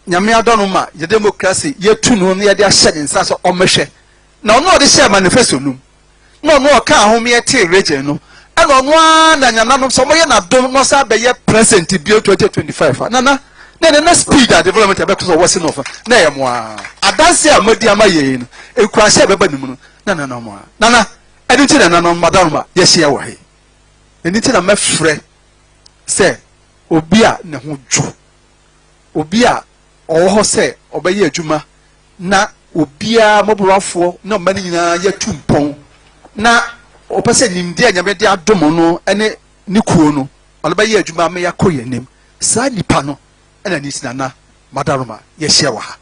nyame adɔno ma ye democracy yetu no na ye de ahyɛ nsa so ɔmehwɛ na ono de share manifesto no na ono ɔka ahome yete region no ɛna ono a na nyananom so mo ye na dom no sa be ye present bio 2025 na speed a development e be so wasi no fa na ye mo a adanse a madi ama ye no ekurase be ba nimu no na mo a na ɛni ti na no madam ma ye hye wɔ he ɛni ti na mɛfrɛ sɛ obi a ne ho dwo obi a ɔwɔ hɔ sɛ ɔbɛyɛ adwuma na obi a mɔborɔfoɔ na ɔma ne nyinaa yɛ tumpɔn na ɔpɛ sɛ nimdeɛ nyame de adom no ɛne ne kuo no ɔno bɛyɛ adwuma ma yɛakɔ yɛ anim saa nipa no ɛna ne sinana madaroma yɛhyia wɔ ha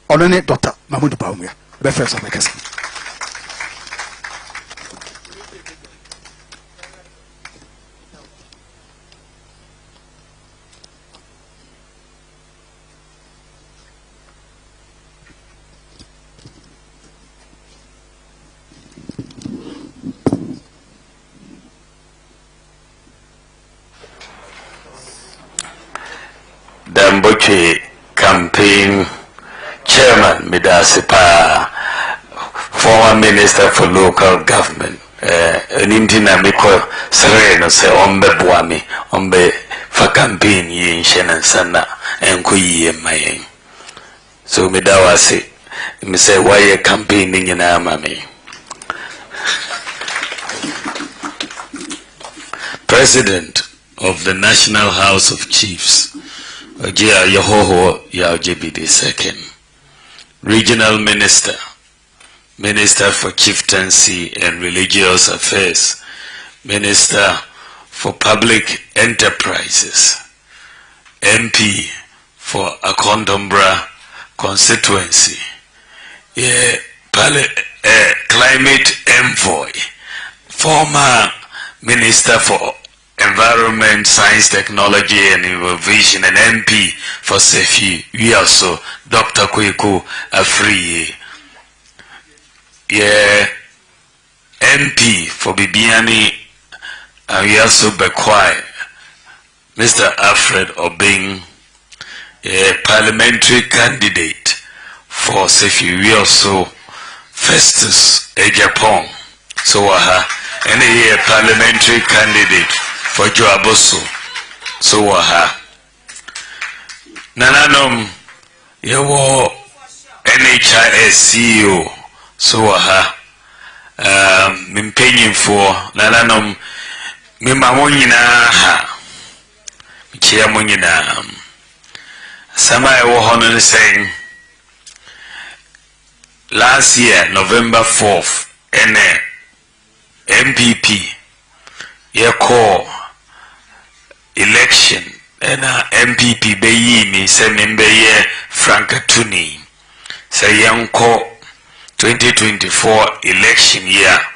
ɔno ne Dr. Bawumia bɛfrɛ sɛ bɛkɛsɛ Damboche campaign chairman Midasipa, former minister for local government. Nintina miko sereno se ombe buami ombe fa campaign yin shena sana enkuyi mayen. So midawasi mi say why campaign nyina mami. President of the National House of Chiefs, Ojia Yahoho Yaojebide II, Regional Minister, Minister for Chieftaincy and Religious Affairs, Minister for Public Enterprises, MP for Akondombra constituency, Climate Envoy, former Minister for Environment, Science, Technology and Innovation, and MP for Sefi. We also Dr. Kweku Afriye. MP for Bibiani, and we also Bekwai. Mr. Alfred Obeng, parliamentary candidate for Sefi. We also Festus Ejapong. So and a parliamentary candidate for Joaboso. So Nananom yewo NHIS CEO so ha mimpenyimfo nananom mimamo nyinaa ha mikyia mo nyinaa sama ewo hono ne saying last year November 4th NPP call election NPP beyi mi se membeye Frankatuni say yanko 2024 election year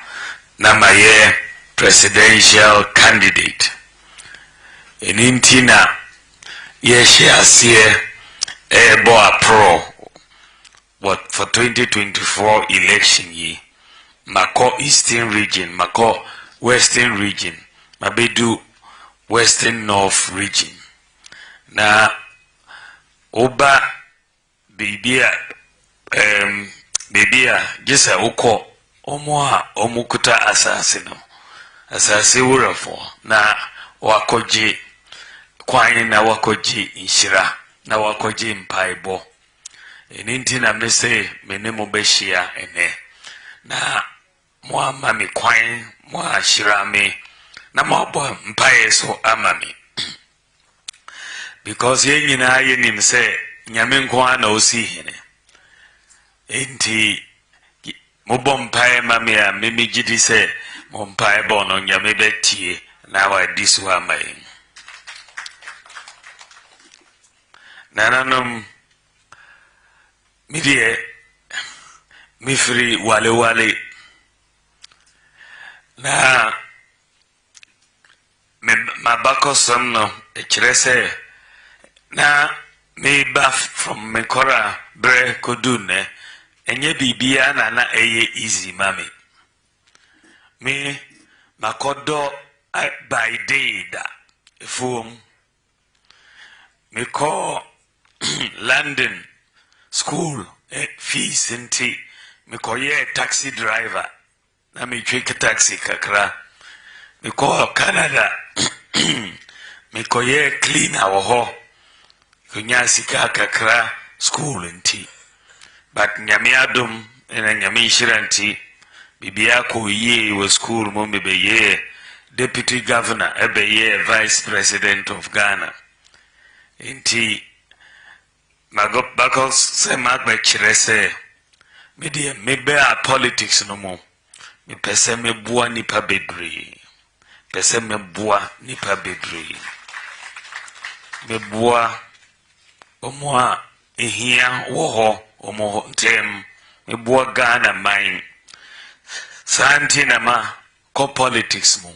na maye presidential candidate enintina ye share bo pro what for 2024 election year mako eastern region mako western region mabedu western north region na oba bibia jisa uko omukuta asase no asase wurafo na wakoje kwanye na wakoje inshira na wakoje mpaibo eninti na mese menemo beshia ene na mwa mi kwanye mwa shirame na mwa mpaye so amami because ye nyina ye nim se nyame nko na osi hene enti mo mpaye mami a mimi gidi se mo mpaye bono nyame betie na wa disu amaye nananom midie mifri wale na mabako somno echrese na me bath from Mekora bre kodune enye bibia na eye easy mami me makodo by day da phone me call London school fees nti me koye taxi driver na me tweke taxi kakra me call Canada me koye cleaner wo ho kunya sika kakra school nti but nyame adom ena nyame shiranti bibia ko ye wo school mo mebeye deputy governor ebeye vice president of Ghana nti magobakos se magbe chirese media mebe a politics no mo me pese me bua nipa bedre pese me bua nipa bedre me bua omoa ehia wo omo tem me bua Ghana mine santi na ma ko politics mo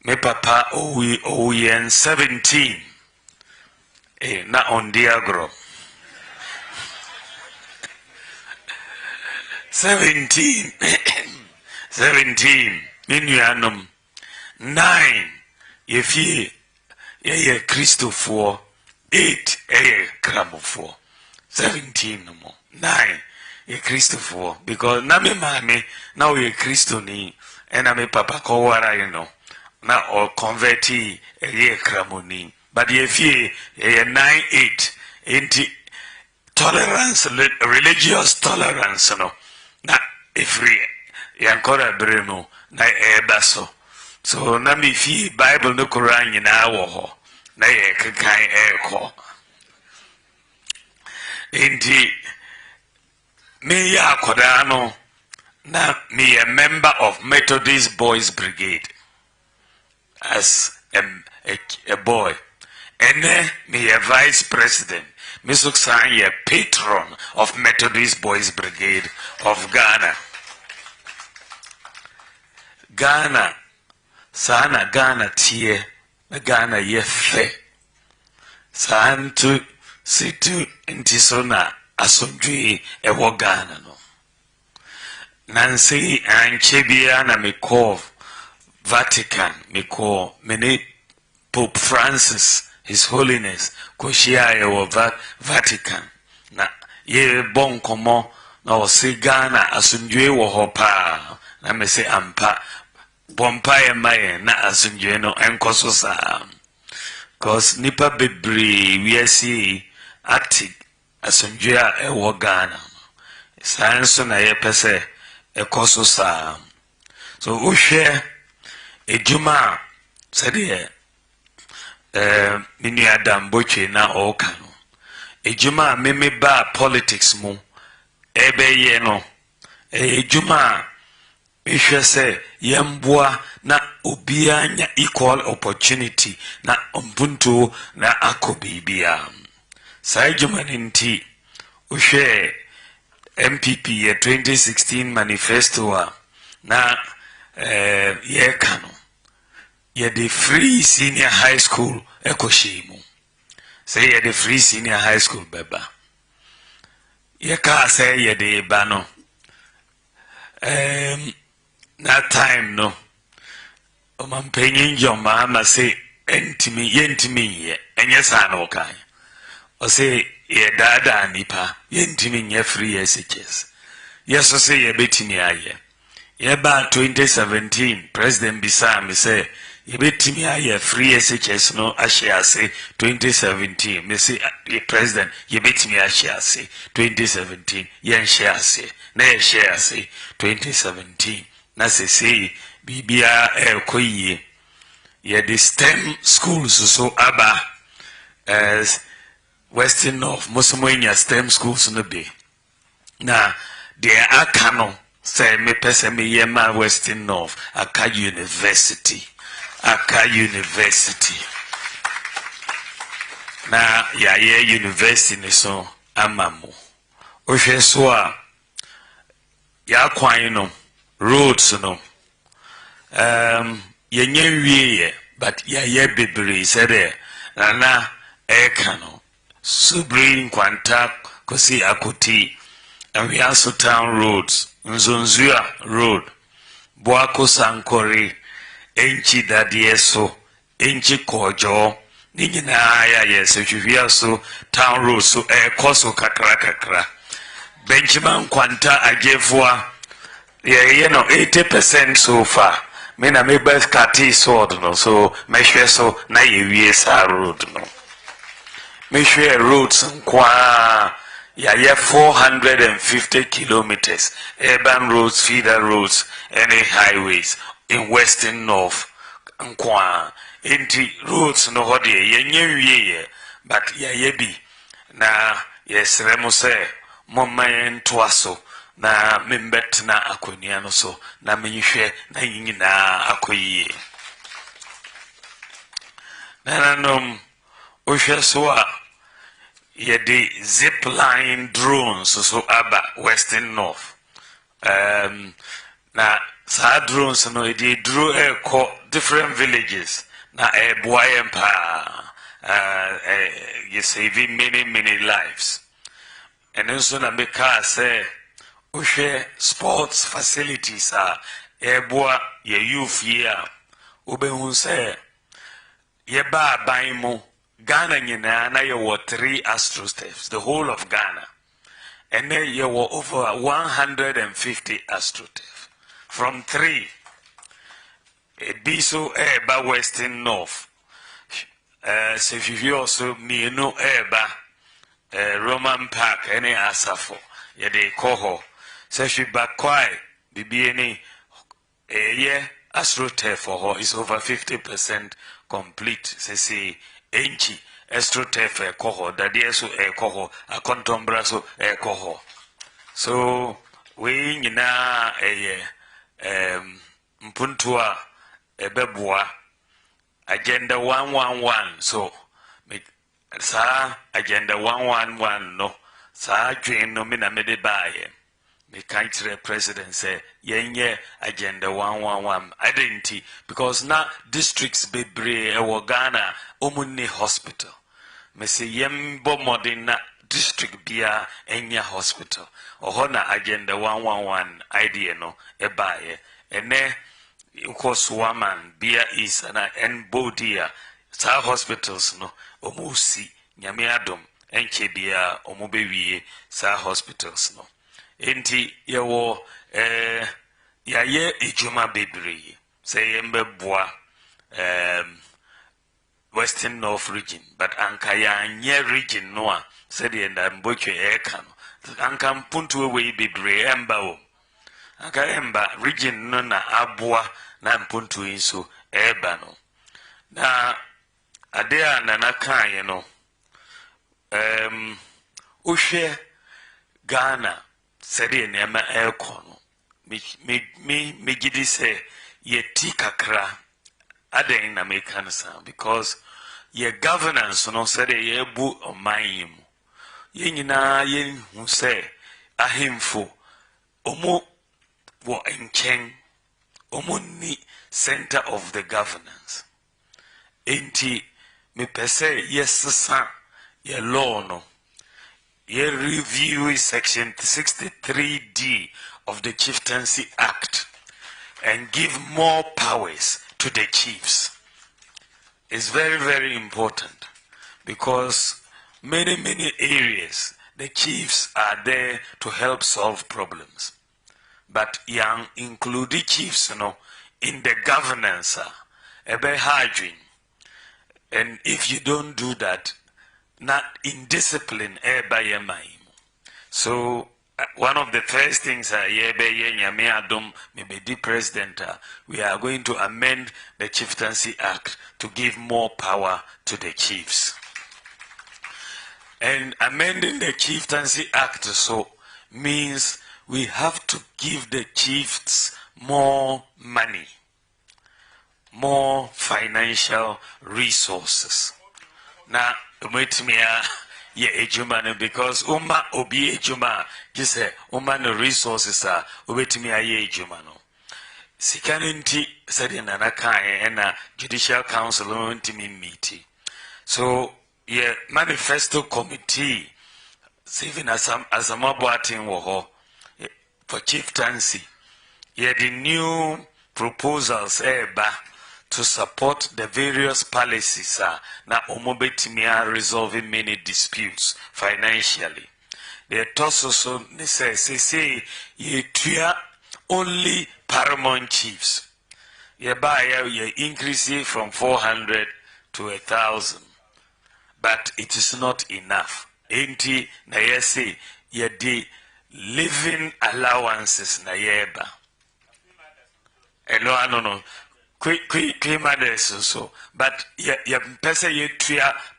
me papa oyen 17 na on diagro 17 minuanum 9 yefie ye Christopher 8 Kramofo 17 no more 9 ye Christopher because na me mame na o ye Christo ni na me papa ko wara you know na o converti ye Kramoni but yefie ye 9-8 into tolerance religious tolerance no na free yankora breno na ebaso so na me fi Bible no Quran na wo ho na ye kan eko indi me ya koda no na me a member of Methodist Boys Brigade as a boy and me a vice president me so sign a patron of Methodist Boys Brigade of Ghana sana Ghana tie Ghana yefe santu situ intisona asondwe ewo Ghana no nansi anchebia na me call Vatican me call many Pope Francis His Holiness koshia ewo Vatican na ye bon komo na o se Ghana asondwe wo ho pa na me se ampa bompa ye maye na asondwe no enkoso sa cause nipa bebree we see active asomdwe a ɛwɔ Ghana science na yɛ pɛsɛ ɛkɔso saa so wohwɛ ejuma sɛdeɛ mini adam boche na ɔka no ejuma meme ba politics mu ɛbɛyɛ no ejuma mehwɛ sɛ yɛmboa na obia nya equal opportunity na mbunto na akɔ bibia saa ejuma nti wohwɛ NPP ye 2016 manifesto na yɛka no the free senior high school ekoshimu say the free senior high school beba say the bano that time no omampenyin joma ama say yentimi ye enye sana okai o say ye dada nipa yentimi nye free SHS yes so say ye betimi aye ye ba 2017 president bisa me say ye betimi aye free SHS no ashare say 2017 me say president ye betimi ashare say 2017 ye share say na ye share say 2017 na say bibia koyi ye the STEM schools so aba as Western North Muslimu STEM schools no be na de aka no say me pese me yema Western North aka university na ya university ni so amamu ohwe so a ya kwan no roads no yenye wiye but ya bebre said na eka no subrin kwanta kosi akoti and we also town roads Nzonzua road Boako Sankore enchi dadieso enchi kojo ningina yes we also town roads so koso kakra Benjamin kwanta agefua you know 80% so far me na me best kati sword no so mehwe so na ye sa road no mehwe roads kwa yeah 450 kilometers urban roads, feeder roads, any highways in Western North kwa inti roads no hodi yenye but yebi na yesremo se momayen twaso na membet na akonia no so na menhwe na nyina akoyi na nanom ohwe so a the zip line drones so aba Western North na sa drones no they drew different villages na boy you saving many lives and also na make say ushe sports facilities boy ye youth here obehu say ye ba ban mu Ghana nyina na ye were 3 astroturfs, the whole of Ghana. And then ye were over 150 astroturfs. From 3. Biso eba Western North. So if you also me no eba Roman Park any asafo. Ye de koho. So if you back quiet, bibi ye astroturf for her is over 50% complete. See enchi astroturf koho dadie so koho akontombra so koho so we nyina mpuntua ebeboa agenda 111 so sa agenda 111 no sa dwen no me na me de baye me kan kire president say yenye agenda 111 identity because na districts bebre e Ghana omunni hospital me say yembo modern na district bia enya hospital ohona agenda 111 idea no e baye ene ukos woman bia is na en bodia sa hospitals no omusi nyame adom enche bia omubewie sa hospitals no enti yewo yaye ejuma bebre say yembe boa Western North region, but Ankaya nye region noa said the Mbokwe Ekan. Ankam puntu we be bre emba. Anka emba region no na abua na mpuntu inso eba no. Na adea na nakanye no. Ushe Ghana said the nema aircon. Me gidi say ye tikakra. Aden na mekan san because ye governance no said ye bu oman mu ye nyina ye hu say ahemfo omo wo enchen omo ni center of the governance enti me pese yes sa ye law no ye review section 63D of the Chieftaincy Act and give more powers to the chiefs. It's very, very important because many areas the chiefs are there to help solve problems. But young included chiefs, in the governance, ebe hygiene. And if you don't do that, not in discipline, so one of the first things president, we are going to amend the Chieftaincy Act to give more power to the chiefs. And amending the Chieftaincy Act so means we have to give the chiefs more money, more financial resources. Now, wait me. Ye ejuma because obi ejuma just say no resources are obetimi aye ejuma no sikanenti said nana kan na judicial council ntimi meet so ye manifesto committee saving asamaboatin wo ho for chieftaincy ye the new proposals eba to support the various policies na omobetimi resolving many disputes financially. The also say ye tuya only paramount chiefs. Ye buy ye increase it from 400 to 1,000. But it is not enough. Enti na ye say ye de living allowances na yeba. No. So, but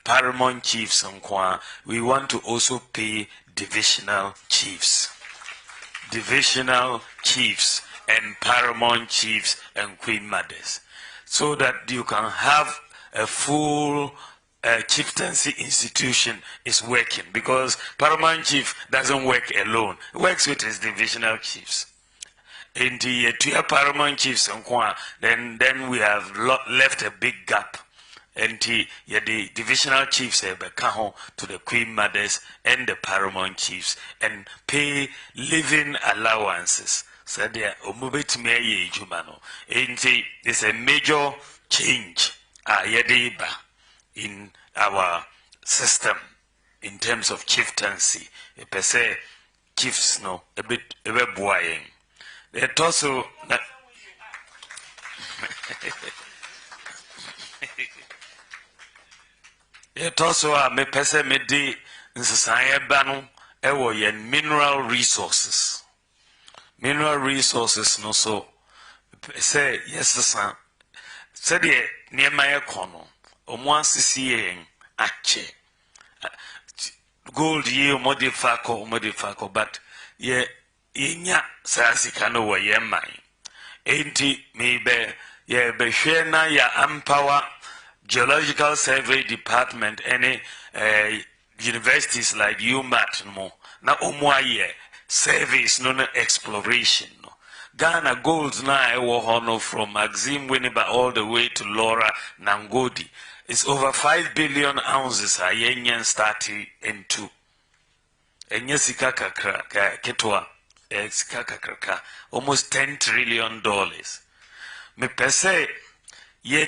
paramount chiefs we want to also pay divisional chiefs and paramount chiefs and queen mothers, so that you can have a full chieftaincy institution is working, because paramount chief doesn't work alone, he works with his divisional chiefs. In the paramount chiefs and then we have left a big gap. And the divisional chiefs to the queen mothers and the paramount chiefs and pay living allowances. So there is a major change in our system in terms of chieftaincy. Per se chiefs a bit boying. It also me pese me di nsesaye banu ewo ye mineral resources. Mineral resources no so say yes san. Say de niema ye kono omo asisi yen ache. Gold ye modifako but ye inya sasika no wo ye man enti me ye be hwe na ya empower geological survey department any universities like UMAT mo na omoaye service no exploration no Ghana gold na e wo hono from Maxim Winneba all the way to Laura Nangodi. It's over 5 billion ounces a yenyen starting into enyesika kakra ketwa almost $10 trillion. Me pese ye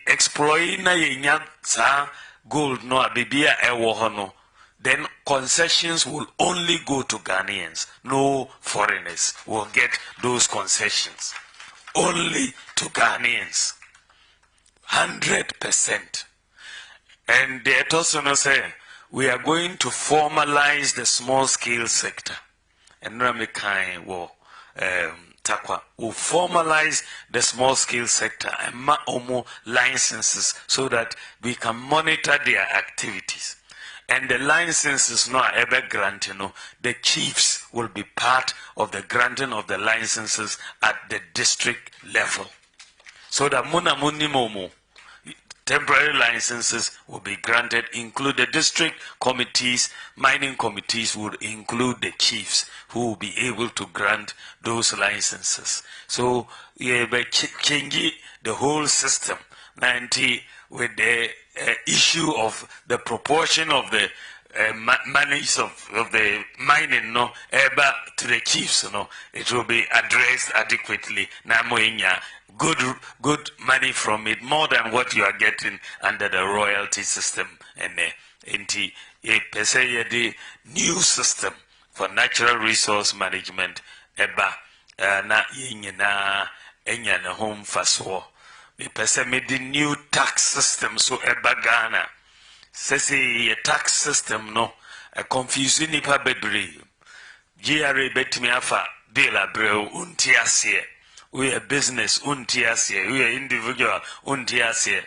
exploit na ye nya sa gold no abibia ewo hono, then concessions will only go to Ghanaians. No foreigners will get those concessions. Only to Ghanaians. 100%. And they also say we are going to formalize the small scale sector. And Ramikai will formalize the small scale sector and omo licenses so that we can monitor their activities. And the licenses not ever granted, the chiefs will be part of the granting of the licenses at the district level. So that momo temporary licenses will be granted, include the district committees, mining committees would include the chiefs who will be able to grant those licenses. So yeah, by changing the whole system, 90 with the issue of the proportion of the monies of the mining, ever to the chiefs, it will be addressed adequately. Namoinya, good money from it, more than what you are getting under the royalty system. And the new system for natural resource management, eba na yinyina enya na home faso. Me the new tax system so eba Ghana. Say a tax system a confusing nipa bebre. GRA bet me afa bill abreu untiasie. We a business untiasie. We a individual untiasie.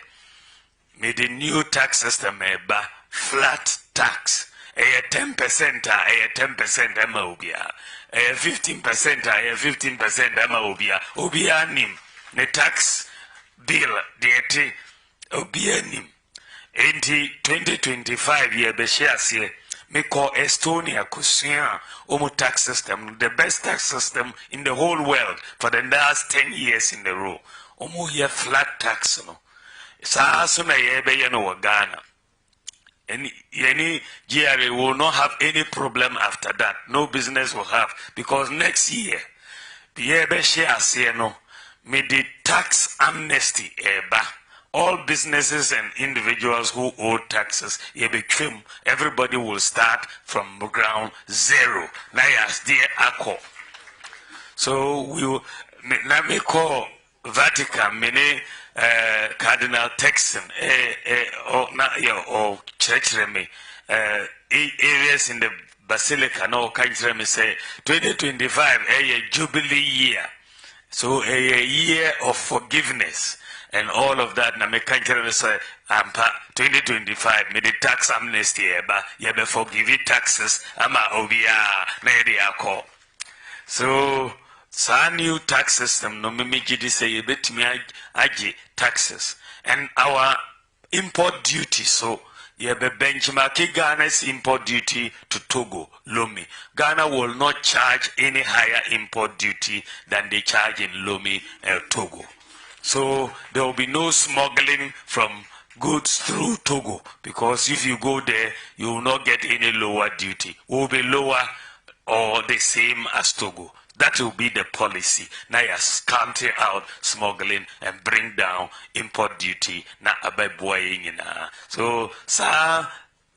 Me the new tax system eba flat tax. A 10% a 10% ama obia. A 15% a 15% ama obia. Obia nim. Ne tax bill dieti obia nim. 2025 year beshiasie me call Estonia kusia omo tax system, the best tax system in the whole world for the last 10 years in a row. Omo here flat tax Sa suna yebe no Ghana. Any GRA will not have any problem after that. No business will have because next year yebe shiasie me the tax amnesty eba. All businesses and individuals who owe taxes, everybody will start from ground zero. So we will, let me call Vatican, many Cardinal Texan, or church areas in the Basilica, no country say 2025 a jubilee year. So a year of forgiveness. And all of that, na me country say, 2025, me the tax amnesty, yebe forgive taxes, ama obia, na yedi ako. So, sa new tax system, no me jidi say, yebe timi aji taxes. And our import duty, so, yebe benchmark Ghana's import duty to Togo, Lomé. Ghana will not charge any higher import duty than they charge in Lomé, Togo. So there will be no smuggling from goods through Togo because if you go there, you will not get any lower duty. It will be lower or the same as Togo. That will be the policy. Now you counter out smuggling and bring down import duty. Na ababoy na. So sa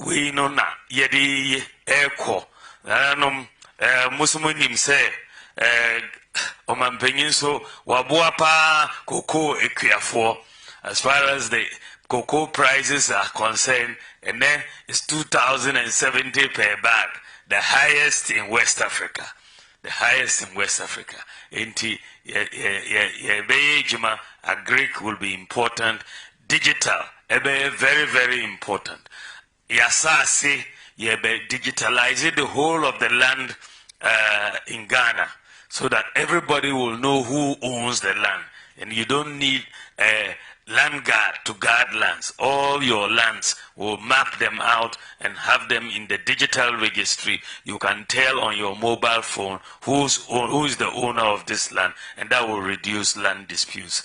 we no na yedi eko. Musumunim say Omampenyin so wabuapa cocoa equiafo as far as the cocoa prices are concerned, and then it's 2,070 per bag, the highest in West Africa. The highest in West Africa. Enti Juma Greek will be important. Digital very, very important. Yasasi digitalize the whole of the land in Ghana, so that everybody will know who owns the land. And you don't need a land guard to guard lands. All your lands will map them out and have them in the digital registry. You can tell on your mobile phone who is the owner of this land, and that will reduce land disputes.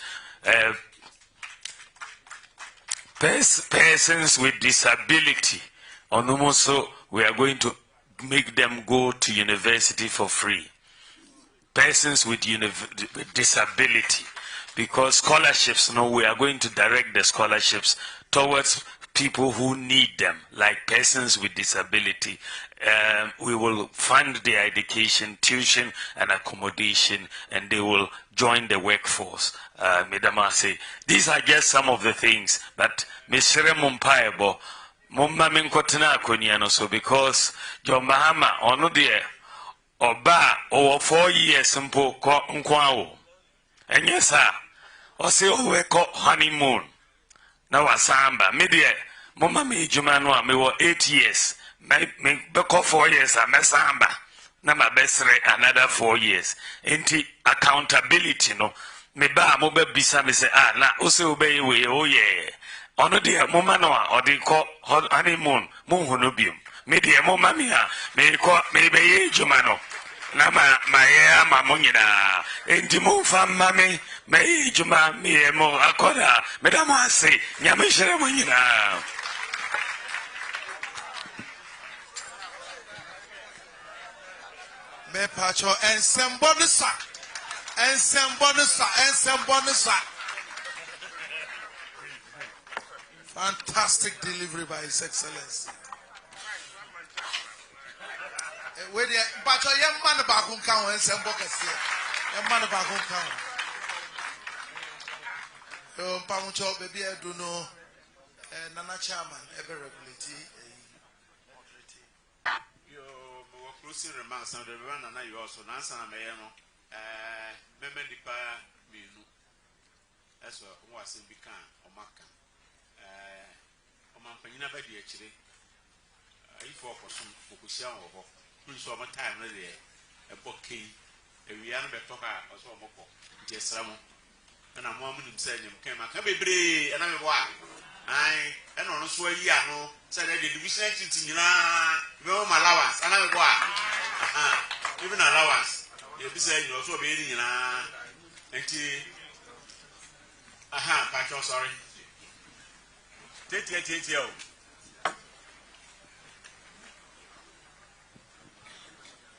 Persons with disability, also we are going to make them go to university for free. Persons with disability, because scholarships, we are going to direct the scholarships towards people who need them, like persons with disability. we will fund their education, tuition, and accommodation, and they will join the workforce. Madam Ase, these are just some of the things. But Mr. Mumpaibo, Mumma Minkotana Konyano, so because John Mahama, ono dear, Oba, over 4 years, simple Nkwao. And yes, sir, or say, we call honeymoon. Now, a samba, media, Mumma me Jumano, me were 8 years. Me beko 4 years a mesamba na mabesre another 4 years enti accountability no me ba mo be bisa me say na o se obey we o ye ono de mo ma no a odi ko honeymoon mo hu no biom me de mo ma me a me ko me be ye juma no na ma ye ama mo nyina enti mo fa ma me ye juma me mo akoda me da mo ase nya me hire mo nyina. Me pacho and sembonisa. Fantastic delivery by His Excellency. Where the pacho young man back on count and sembokasi. Young man back on count. Pamucho baby I do know Nana Chairman ever regulate. Closing remarks on the run, and you also answer a mayano. Member the pa minu. That's what was in Bican or Macan. Oman by the actually. If for some Fukushia or Prince of a time, really a book key, a Rihanna Betoka or so moko. Yes, Samo. And I'm woman saying, came a can be brave, and I'm a wife. And on so yano said that the division in no allowance and I'm a even allowance. You be saying you also be in Pacho, sorry. Take you.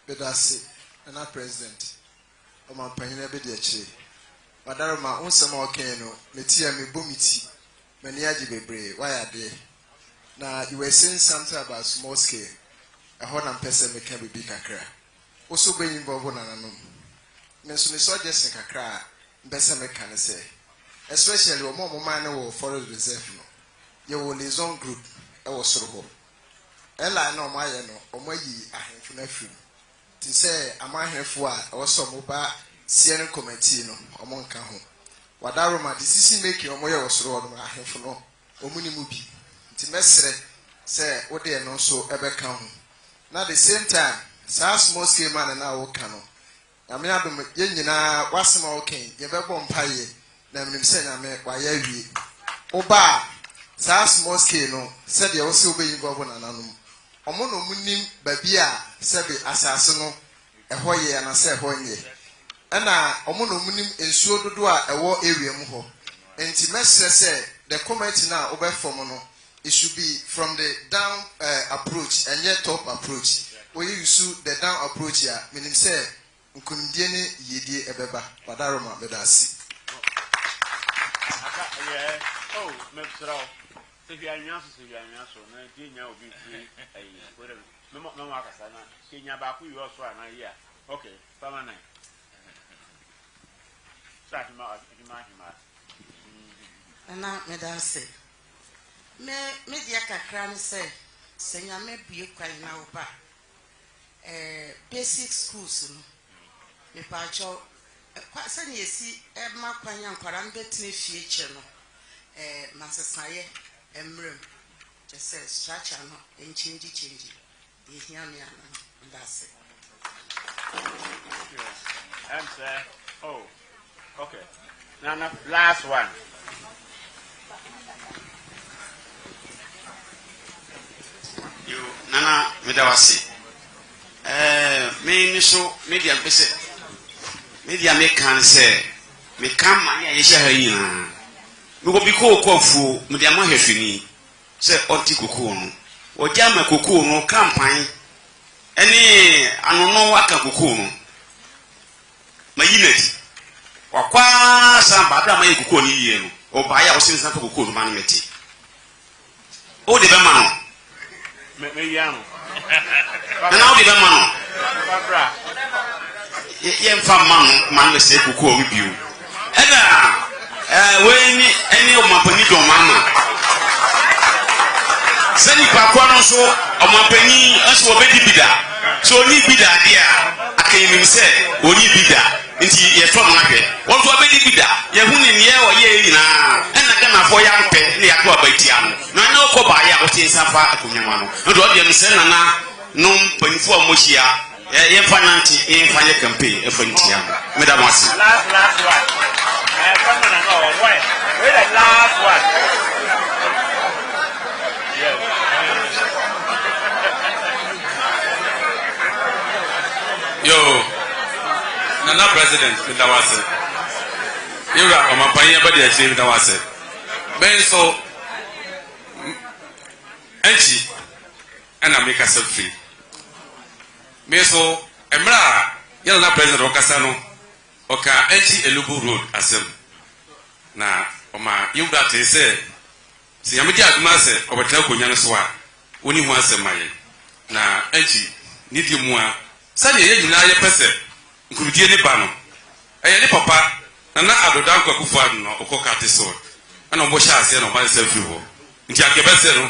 But that's it. And our president, my penny be the chi. But there are my own some volcano, Metia me boomity. Many bebre, why are they? Now you were saying something about small scale. A whole person can be big kakra. Also being involved in an mention so just a kakra, best I can say. Especially when more man will follow the reserve. You will his own group, I was so home. Ella no my no, or my ye, I have from every. To say, am I here for also mobile, Siena Cometino, among Cajon. Wadaroma decision making on where was road I have for no Omunimubi. Timesre say what they are not so ever come. Now at the same time, South Mosque man and now cano. I mean, Yenina was some okay, you ever bomb pie, then say I make why ye. Oba South Mosque no said you also be involved in an animal. Omono munim babia sabi asasino a hoye and I say hoye. And omono munim ensuo dodo a ewo area mu ho. Enti mesre say the comment now over from no it should be from the down approach and yet top approach. Where you use the down approach here, meaning say nkundiene yedie ebeba padaroma bedasi. Yeah. Oh, Mr. If you are in answer, no, Gina will be free. No more Casana. Kenya Baku, you also are here. Okay, permanent. Start him out. And now, Madame say, Media Cacran say, Senya may be quite now back. Basic schools, me pacho. Quite suddenly, you see, Emma Quayan Quarambet me future. Masasaye, Emrum, just says, structure and change. The hear me, and that's it. And oh, okay. Now, last one. You, Nana Medawasi. Me, so media visit. Media make can say, me come, I share. We will be called Kofu, Mediama Hefini, said Oti Kukuno, or Jama Kukuno, campaign, any Anono Waka Kukuno. My unit, or qua some Baba May Kukuni, or buy our sins of Kukuno Manameti. Oh, the Bamano. Mayano. na now the man yen fa man say kuku o biu when any of my penny mama sani kwa no so o ma penny aso obedi bida so oni bida dia akayin say oni bida nti ye from na hwe won so obedi bida ye hu ni ne o ye nyina na ga na fo ya mpe ne ya to abatia no na na ko ba ya o tin safa akonyanwa no ndo o de no se na na no penifo amohia ye fa nanti ye fa ye campaign e fa ntia madam wasi last one come on no why we the last one yes yo nana president madam wasi you ga o mapanya ba de achi madam wasi ben so anchi ana make us free me so emra yana na president okasa no oka anchi elubu road asem na oma yuda te se si yamedi aduma se obetena konya no so a oni hu asem aye na anchi nidi mu a sani ye nyina ye pese nkurudie ni ba no eye ni papa na adodan kwa kufu adu no okoka te so ana obo sha ase no ba se free ho nti akebese no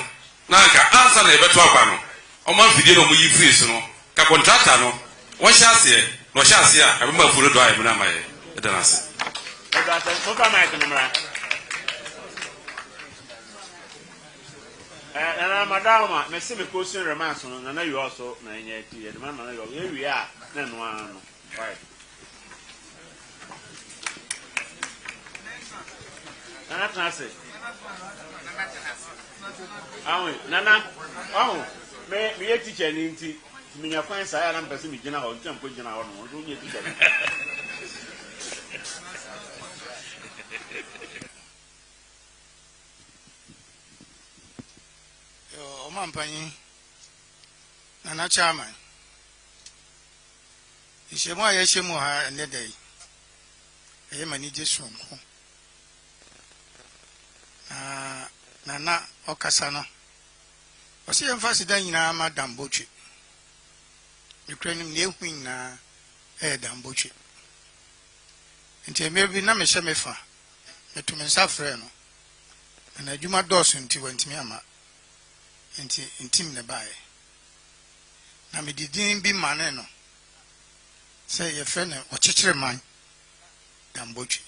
na nka ansa na ebeto akwa no ọmọ fìdí no mo yi free so no ka contractor no wọ́n ṣe ase no ṣe ase a abema furu do ayi na ma ye e dan ase so ka ma ke mra na madam me se me question romance no na you also na nya ti e man na you wi a na no ano right na transe awu nana awu me ye teacher ni nti me nya kwan sa ya na mpese me gina ho ntam ko gina ho no do nye teacher yo mampanyi nana chairman ishemo aye shemo ha ne dai eye mani je sonko nana okasa no osi emphasize dan nyina ma damboche ukrenim ne hu nyina damboche nti emebi na me hye mefa metume nsa frɛ no na adwuma dɔso nti wantimi ama nti ntim ne bae na me didin bi mane no sɛ ye frɛ ne ɔkyekyere man damboche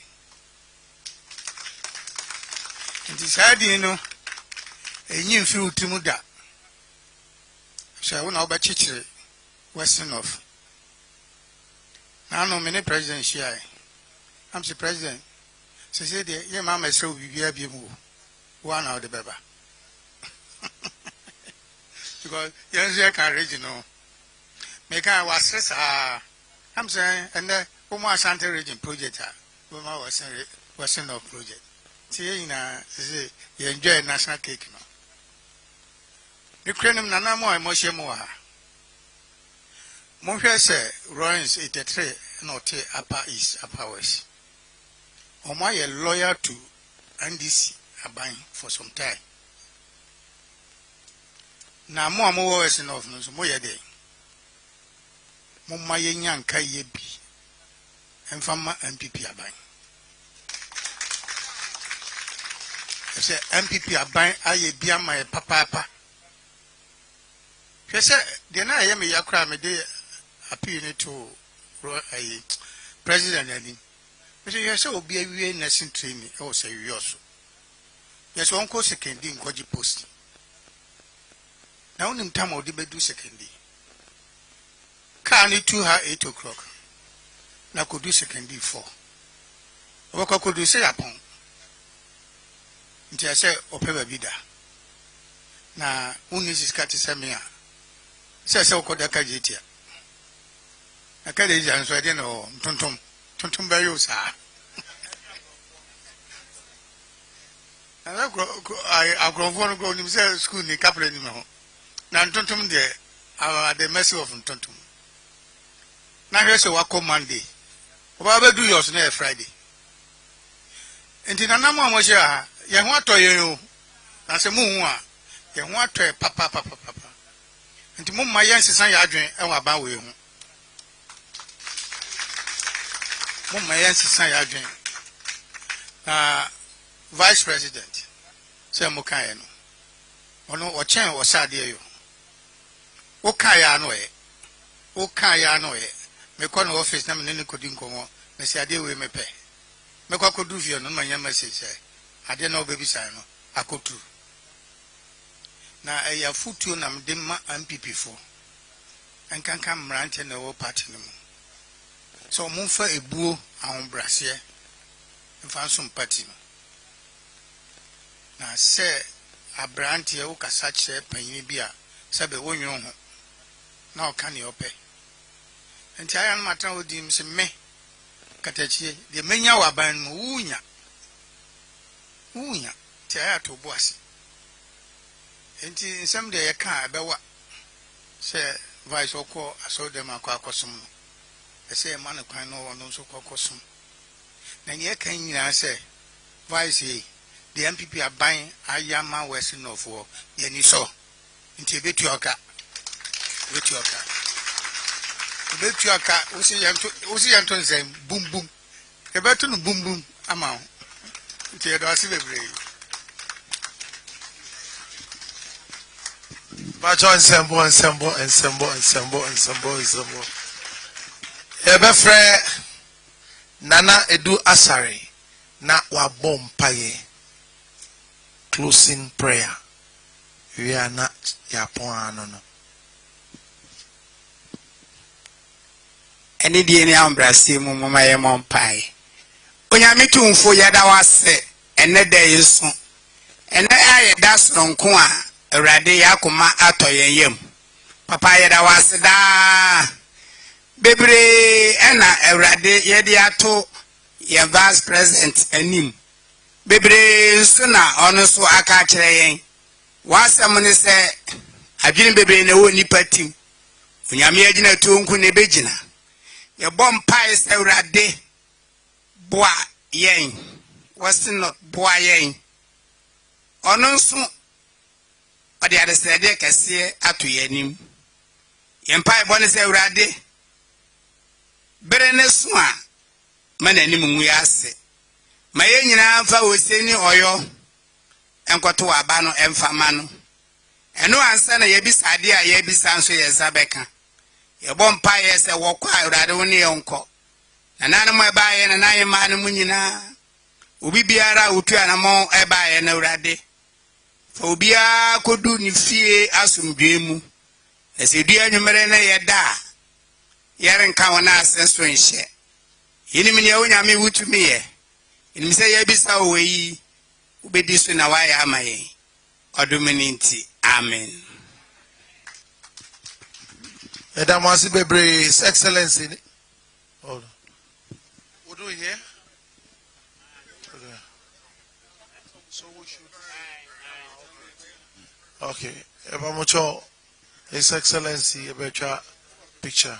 nti saadi no enyi mfi utimu da so wona obekyekyere western of na no me ne president share am the president so say the ye mama say bibia bi mu one out the beba because you can region make I was stress I'm saying and the Omo Ashanti region project we ma western of project see na say you enjoy national cake no Ukraine nana mo emotion mo ha mo hwe se Rollins 83 not upper east upper west omo ye loyal to NDC aban for some time na mo amowo west north no so mo ye dey mo ma ye nyanka ye bi emfama NPP aban se NPP aban aye bi ama ye papa Pese de na ye me yakra me de appeal to president ani. Pese ye se obi awie nursing training e o se wi oso. Yes won ko secondary nkoji post. Na unim time o de bedu secondary. Ka ni 2 ha 8 o'clock. Na ko do secondary 4. Obako ko do se yapon. Nti ase opeba bi da. Na unisi skati semia. Sese ukoda kajitia akade janso ade no tontom bayo sa ala agronfo go ni se school ni kapre ni ho na tontom de the mercy of tontom na hwese wako Monday oba be do yours na Friday enti na namo amohye ha ye ho atoye yo na se mu hu a ye ho atoye papa nti mo ma yɛn sesa yɛ adwen ɛwɔ aban wɔ ehu mo ma yɛn sesa yɛ adwen na vice president sɛ mo kan yɛ no ɔno ɔkyɛn ɔsaadeɛ yɛ wo kan yɛ ano yɛ wo kan yɛ ano yɛ mekɔ no office na me ne kodi nkɔmɔ me sɛ adeɛ wei mepɛ mekɔ akɔdu fie no ma nyɛ message sɛ adeɛ na wobɛbisa no akɔtu na ɛyɛ afotuo na mede ma NPP fo ɛnkanka mmerante na ɛwɔ party no mu sɛ ɔmomfa ebuo ahobraseɛ mfa nso party no na sɛ abranteɛ wo kasa kyerɛ panyin bi a sɛ bɛ wonwene ho na ɔka ne ɔpɛ nti aya no matra odi m sɛ me katachie deɛ menya wɔ aban no wunya nti aya to bo ase nti nsɛm deɛ yɛka ɛbɛwa sɛ vice ɔkɔ asɔdɛm akɔ akɔsom no ɛsɛ ɛma no kwan no ɔno nso kɔkɔsom na yɛka nyinaa sɛ vice yi the NPP aban ayama west north wɔ yɛni so nti ebetu ɔka wosi yɛnto nsɛm bum bum ebetu no bum bum ama ho nti yɛdɔ ase bebree Bajo ensemble. Ebefre Nana Edu Asare na wabom paye. Closing prayer. We are not Yapon no. Any DNA ambrasi mu mama ye mon pai. Onyame tumfo yada wase ene da yesu. Ene aye da sonko a Awurade yakoma atoyen yam. Papa yada wase da. Bebre ena Awurade yede ato ye vice president anim. Bebre suna ono so aka kire yen. Wasam ne se adwene bebre na wo nipa tim. Onyame agina tonku ne begina. Ye bom pai se Awurade boa yen. Was not boa yen. Ono so ade adesede kese ato yanim. Ye pai bone se Awurade bere ne so a mananim nwu ase. Maye nyina mfa oseni oyo enkoto aba no emfa ma no eno ansa na yebisa ade a yebisa nso yesabeka yebɔ mpa yese wokɔ Awurade woni yonko na nanam eba ye na naye ma no nyina obi biara otu anamo eba ye na Awurade fa obia kodu ni fie asomdwe mu na se dua nwumere na yeda yerenka wona asenso nhye yinim ne onyame wutumi ye yinim se yebisa oyi ubedi so na waya amaye odomininti amen. Edamasi bebre His Excellency. Hold on. What do we hear? Okay. So we should. Okay. Ebamucho His Excellency Ebecha picture.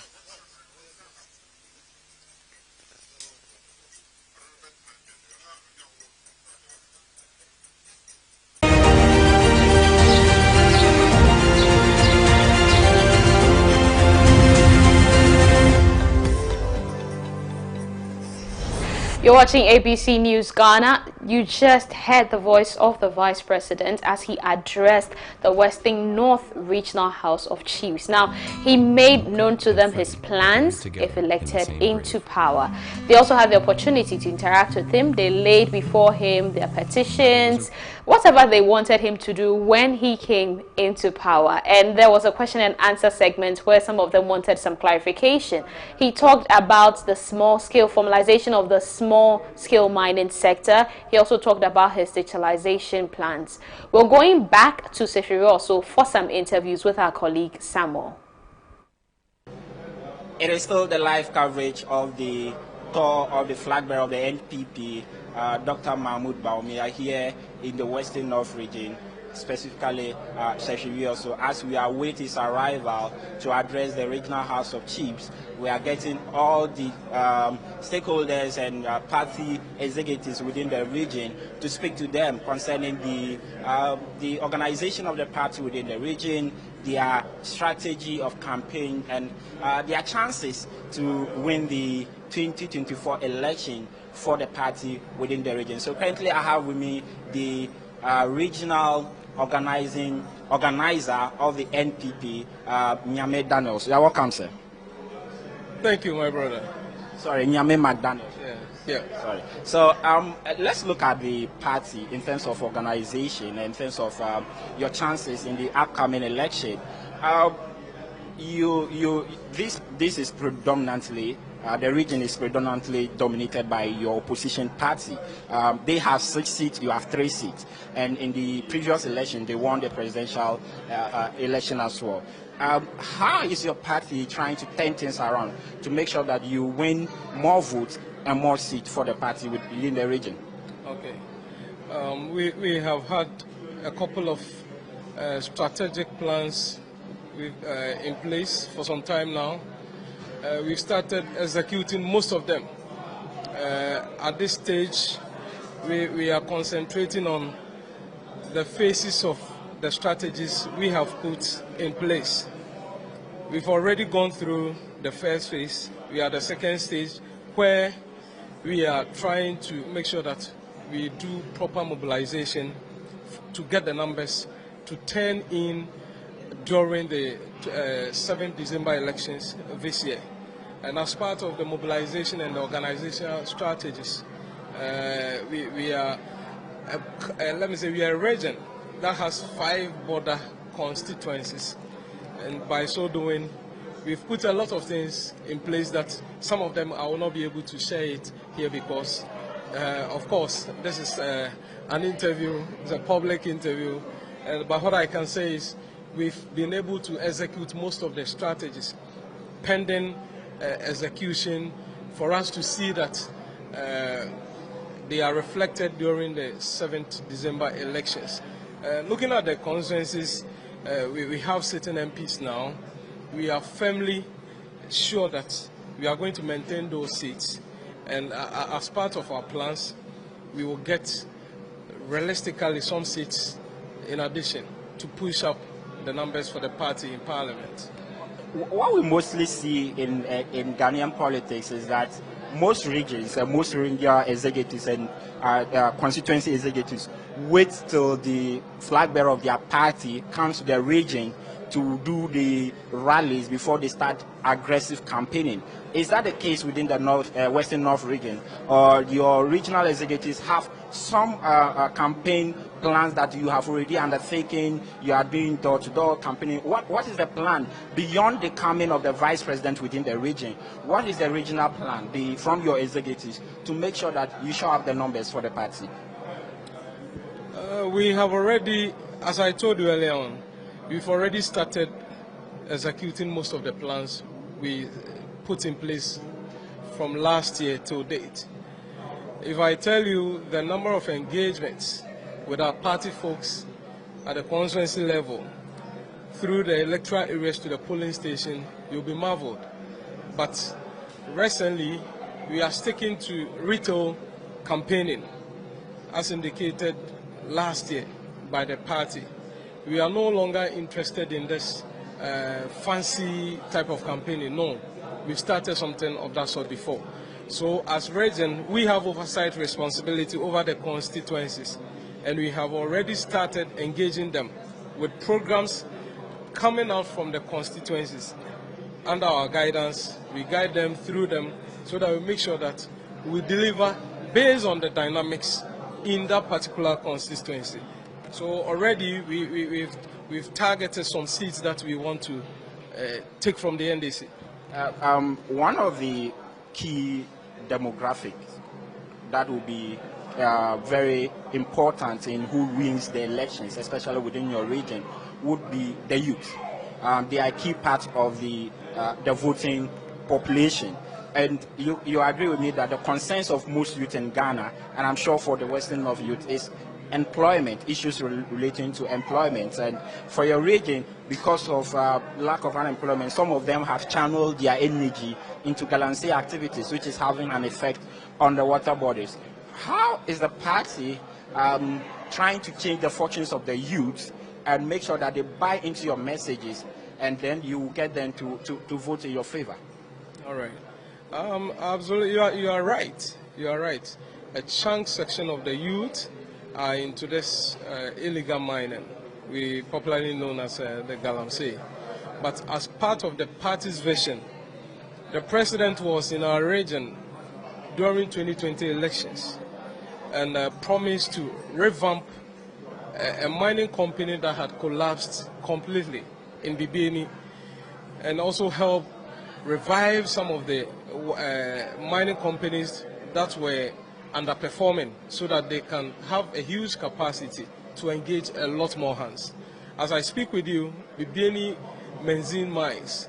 You're watching ABC News Ghana. You just heard the voice of the Vice President as he addressed the Western North Regional House of Chiefs. Now, he made known to them his plans if elected into power. They also had the opportunity to interact with him. They laid before him their petitions, whatever they wanted him to do when he came into power. And there was a question and answer segment where some of them wanted some clarification. He talked about the small-scale formalization of the small-scale mining sector. He also talked about his digitalization plans. We're going back to Sefiri also for some interviews with our colleague Samuel. It is still the live coverage of the tour of the flag bearer of the NPP, Dr. Bawumia, here in the Western North region. specifically Sheshiwi also, as we await his arrival to address the Regional House of Chiefs. We are getting all the stakeholders and party executives within the region to speak to them concerning the organization of the party within the region, their strategy of campaign, and their chances to win the 2024 election for the party within the region. So currently I have with me the regional organizer of the NPP, Nyame Daniels. You're welcome, sir. Thank you, my brother. Sorry, Nyame McDaniel. Yeah. Sorry. So let's look at the party in terms of organization and in terms of your chances in the upcoming election. This is predominantly the region is predominantly dominated by your opposition party. They have 6 seats, you have 3 seats, and in the previous election they won the presidential election as well. How is your party trying to turn things around to make sure that you win more votes and more seats for the party within the region? Okay. We have had a couple of strategic plans in place for some time now. We've started executing most of them. At this stage, we are concentrating on the phases of the strategies we have put in place. We've already gone through the first phase. We are at the second stage where we are trying to make sure that we do proper mobilization to get the numbers to turn in during the 7th December elections this year. And as part of the mobilization and the organizational strategies, we are a region that has 5 border constituencies, and by so doing, we've put a lot of things in place that some of them I will not be able to share it here because, of course, this is an interview, it's a public interview, but what I can say is we've been able to execute most of the strategies pending execution for us to see that they are reflected during the 7th December elections. Looking at the consensus, we have certain MPs now. We are firmly sure that we are going to maintain those seats, and as part of our plans, we will get realistically some seats in addition to push up the numbers for the party in Parliament. What we mostly see in Ghanaian politics is that most regions, most regional executives and constituency executives wait till the flag bearer of their party comes to their region to do the rallies before they start aggressive campaigning. Is that the case within the Western North region, or your regional executives have some campaign plans that you have already undertaken? You are doing door-to-door campaigning. What is the plan beyond the coming of the vice president within the region? What is the regional plan from your executives to make sure that you show up the numbers for the party? We have already, as I told you earlier on, we've already started executing most of the plans we put in place from last year till date. If I tell you the number of engagements with our party folks at the constituency level through the electoral areas to the polling station, you'll be marveled. But recently, we are sticking to retail campaigning, as indicated last year by the party. We are no longer interested in this fancy type of campaigning. No, we've started something of that sort before. So as region, we have oversight responsibility over the constituencies, and we have already started engaging them with programs coming out from the constituencies. Under our guidance, we guide them through them so that we make sure that we deliver based on the dynamics in that particular constituency. So already we've targeted some seats that we want to take from the NDC. One of the key demographics that will be very important in who wins the elections, especially within your region, would be the youth. They are a key part of the voting population. And you agree with me that the consensus of most youth in Ghana, and I'm sure for the Western North youth, is employment, issues relating to employment. And for your region, because of lack of unemployment, some of them have channeled their energy into galamsey activities, which is having an effect on the water bodies. How is the party trying to change the fortunes of the youth and make sure that they buy into your messages, and then you get them to vote in your favor? All right. Absolutely, you are right. You are right. A chunk section of the youth are into this illegal mining, we popularly known as the galamsey. But as part of the party's vision, the president was in our region during 2020 elections and promised to revamp a mining company that had collapsed completely in Bibini, and also help revive some of the mining companies that were underperforming so that they can have a huge capacity to engage a lot more hands. As I speak with you, Bibini Benzene Mines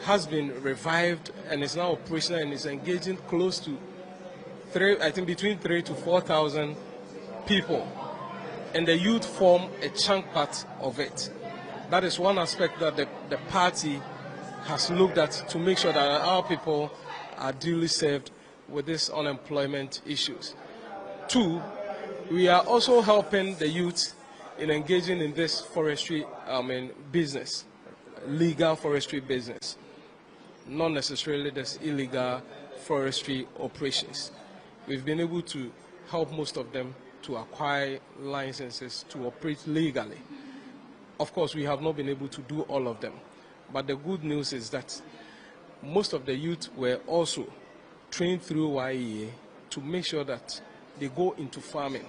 has been revived and is now operational and is engaging close to between 3,000 to 4,000 people, and the youth form a chunk part of it. That is one aspect that the party has looked at to make sure that our people are duly served with these unemployment issues. 2, we are also helping the youth in engaging in this forestry business, legal forestry business, not necessarily this illegal forestry operations. We've been able to help most of them to acquire licenses to operate legally. Of course, we have not been able to do all of them, but the good news is that most of the youth were also trained through YEA to make sure that they go into farming.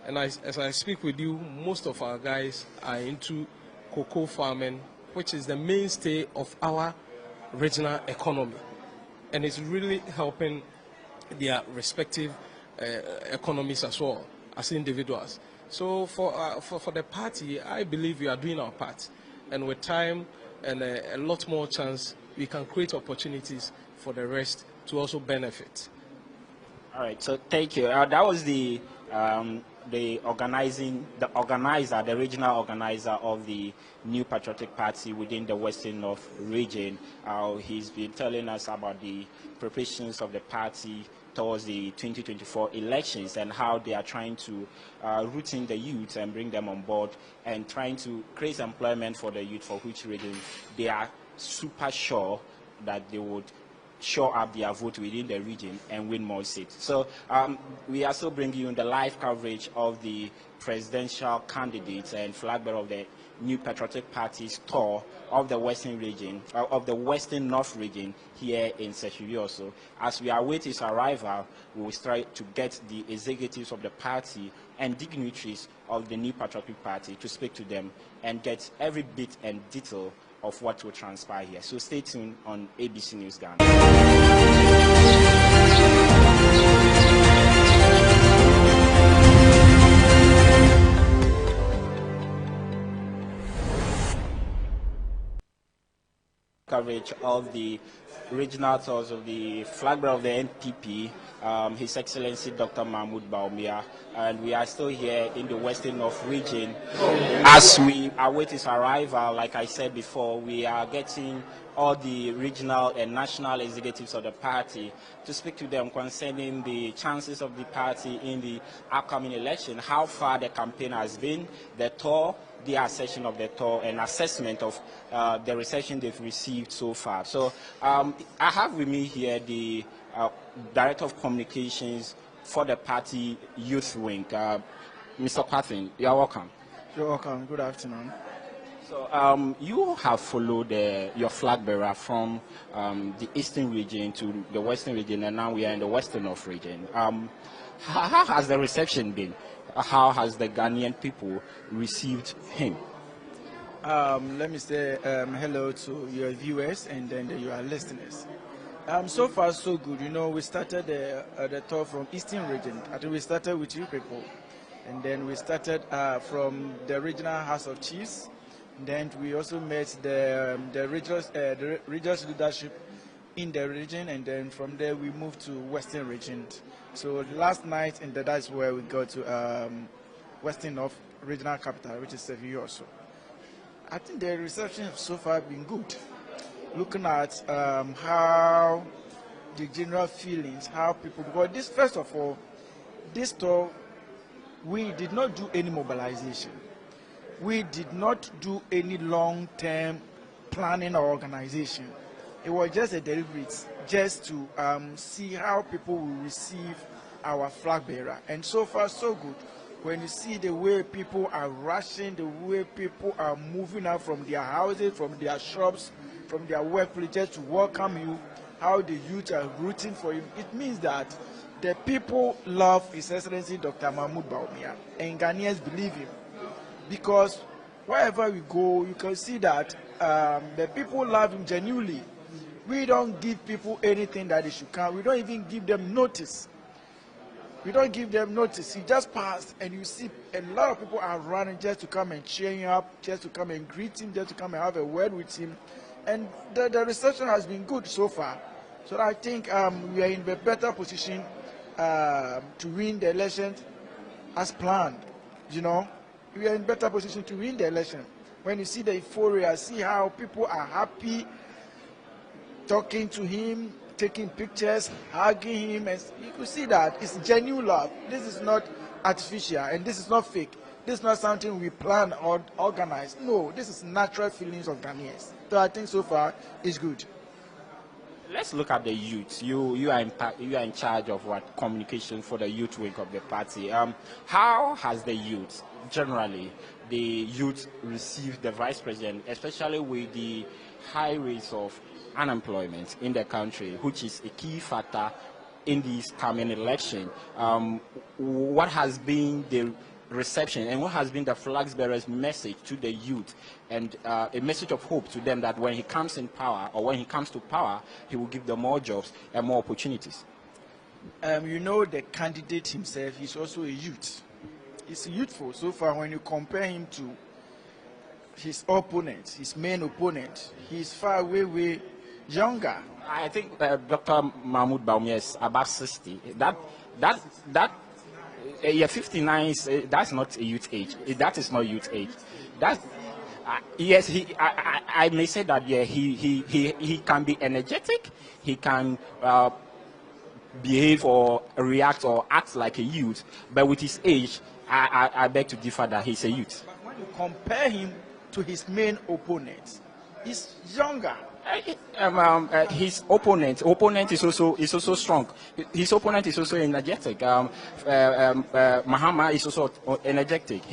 And as I speak with you, most of our guys are into cocoa farming, which is the mainstay of our regional economy. And it's really helping their respective economies as well as individuals. So for the party, I believe we are doing our part. And with time and a lot more chance, we can create opportunities for the rest to also benefit. All right, so thank you. That was the organizer, the regional organizer of the New Patriotic Party within the Western North region. He's been telling us about the preparations of the party towards the 2024 elections and how they are trying to root in the youth and bring them on board and trying to create employment for the youth, for which region they are super sure that they would show up their vote within the region and win more seats. So we are still bringing you the live coverage of the presidential candidates and flag bearer of the New Patriotic Party's tour of the Western region, of the Western North region here in Seshivioso. As we await his arrival, we will try to get the executives of the party and dignitaries of the New Patriotic Party to speak to them and get every bit and detail of what will transpire here. So stay tuned on ABC News Ghana. Coverage of the regional tours of the flag bearer of the NPP, His Excellency Dr. Mahmoud Bawumia, and we are still here in the Western North region. As we await his arrival, like I said before, we are getting all the regional and national executives of the party to speak to them concerning the chances of the party in the upcoming election, how far the campaign has been, the tour, the accession of the tour, and assessment of the reception they've received so far. So I have with me here the Director of Communications for the party youth wing, Mr. Pathin. You are welcome. You're welcome. Good afternoon. So you have followed your flag bearer from the eastern region to the western region, and now we are in the Western North region. How has the reception been? How has the Ghanaian people received him? Let me say hello to your viewers and then your listeners. So far, so good. You know, we started the tour from Eastern region. I think we started with you people. And then we started from the regional House of Chiefs. Then we also met the regional leadership in the region. And then from there, we moved to Western region. So last night, and that's where we got to Western North Regional Capital, which is Sevier also. I think the reception has so far been good. Looking at how the general feelings, how people, because this, first of all, this tour, we did not do any mobilization. We did not do any long-term planning or organization. It was just a deliberate, just to see how people will receive our flag bearer. And so far, so good. When you see the way people are rushing, the way people are moving out from their houses, from their shops, from their workplaces to welcome you, how the youth are rooting for him, it means that the people love His Excellency Dr. Mahmoud Bawumia, and Ghanaians believe him. Because wherever we go, you can see that the people love him genuinely. We don't give people anything that they should come. We don't even give them notice. We don't give them notice. He just passed, and you see a lot of people are running just to come and cheer him up, just to come and greet him, just to come and have a word with him. And the reception has been good so far. So I think we are in a better position to win the election as planned. You know, we are in better position to win the election. When you see the euphoria, see how people are happy, talking to him, taking pictures, hugging him, and you could see that it's genuine love. This is not artificial, and this is not fake. This is not something we plan or organize. No, this is natural feelings of Ghanaians. So I think so far it's good. Let's look at the youth. You are in charge of what communication for the youth wing of the party. How has the youth generally received the vice president, especially with the high rates of unemployment in the country, which is a key factor in this coming election? What has been the reception, and what has been the flag bearer's message to the youth, and a message of hope to them that when he comes in power, or when he comes to power, he will give them more jobs and more opportunities? You know, the candidate himself is also a youth. He's youthful so far. When you compare him to his opponent, his main opponent, he's far way younger. I think Dr. Mahmoud Bawumia is about 60. Yeah, 59 is that's not a youth age. That is not youth age. That yes, I may say that yeah, he can be energetic. He can behave or react or act like a youth, but with his age, I beg to differ that he's a youth. But when you compare him to his main opponent, he's younger. His opponent is also strong. His opponent is also energetic. Mahama is also energetic.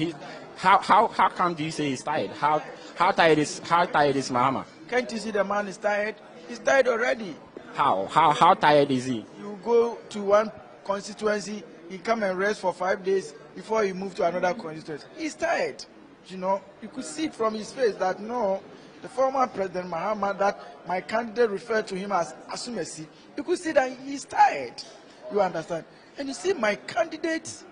How come do you say he's tired? How tired is Mahama? Can't you see the man is tired? He's tired already. How tired is he? You go to one constituency, he come and rest for 5 days before he move to another constituency. He's tired. You know, you could see it from his face that no. The former President Mahama, that my candidate referred to him as Asumesi, you could see that he's tired. You understand? And you see, my candidate,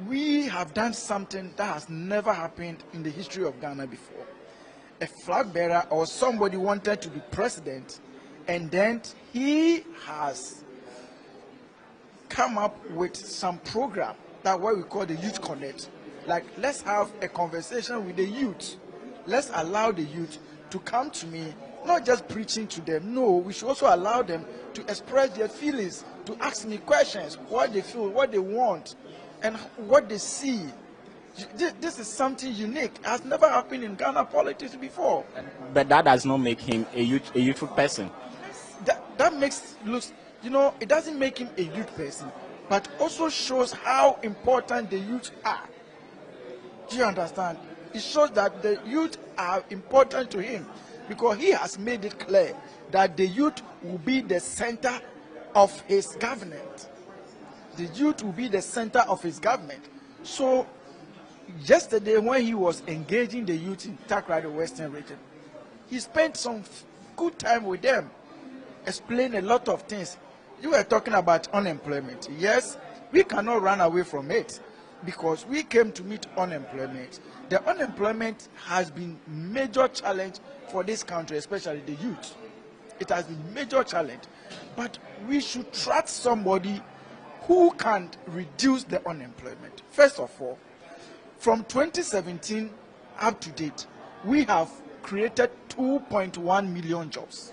we have done something that has never happened in the history of Ghana before. A flag bearer or somebody wanted to be president, and then he has come up with some program that what we call the Youth Connect. Like, let's have a conversation with the youth. Let's allow the youth to come to me, not just preaching to them. No, we should also allow them to express their feelings, to ask me questions, what they feel, what they want, and what they see. This is something unique. It has never happened in Ghana politics before. But that does not make him a youthful person. That makes looks, you know, it doesn't make him a youth person, but also shows how important the youth are. Do you understand? It shows that the youth are important to him, because he has made it clear that the youth will be the center of his government. The youth will be the center of his government. So yesterday when he was engaging the youth in Takrady Western region, he spent some good time with them, explained a lot of things. You were talking about unemployment. Yes, we cannot run away from it, because we came to meet unemployment. The unemployment has been major challenge for this country, especially the youth. It has been major challenge. But we should trust somebody who can reduce the unemployment. First of all, From 2017 up to date, we have created 2.1 million jobs.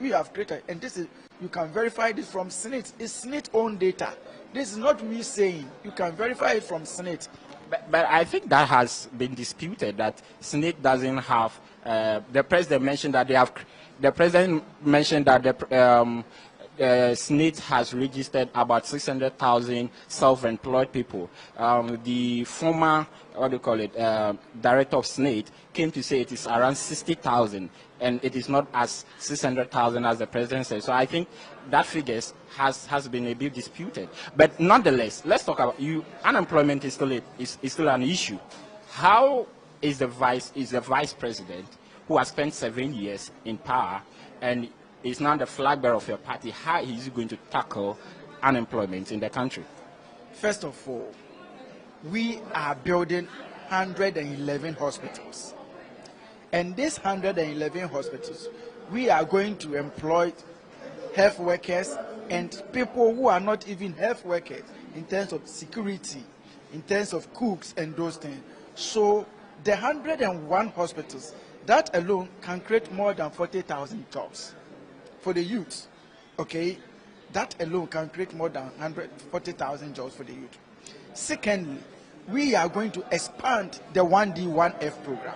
We have created, and this is, you can verify this from SNIT. It's SNIT own data. This is not me saying. You can verify it from SNIT. But I think that has been disputed, that SNIT doesn't have, the president mentioned that they have, the president mentioned that the SNIT has registered about 600,000 self-employed people. The former, what do you call it, director of SNIT came to say it is around 60,000, and it is not as 600,000 as the president said. So I think that figure has been a bit disputed. But nonetheless, let's talk about you. Unemployment is still an issue. How is the vice president, who has spent 7 years in power and is now the flag bearer of your party, how is he going to tackle unemployment in the country? First of all, we are building 111 hospitals. And these 111 hospitals, we are going to employ health workers and people who are not even health workers in terms of security, in terms of cooks and those things. So the 101 hospitals, that alone can create more than 40,000 jobs for the youth. Okay, that alone can create more than 140,000 jobs for the youth. Secondly, we are going to expand the 1D 1F program.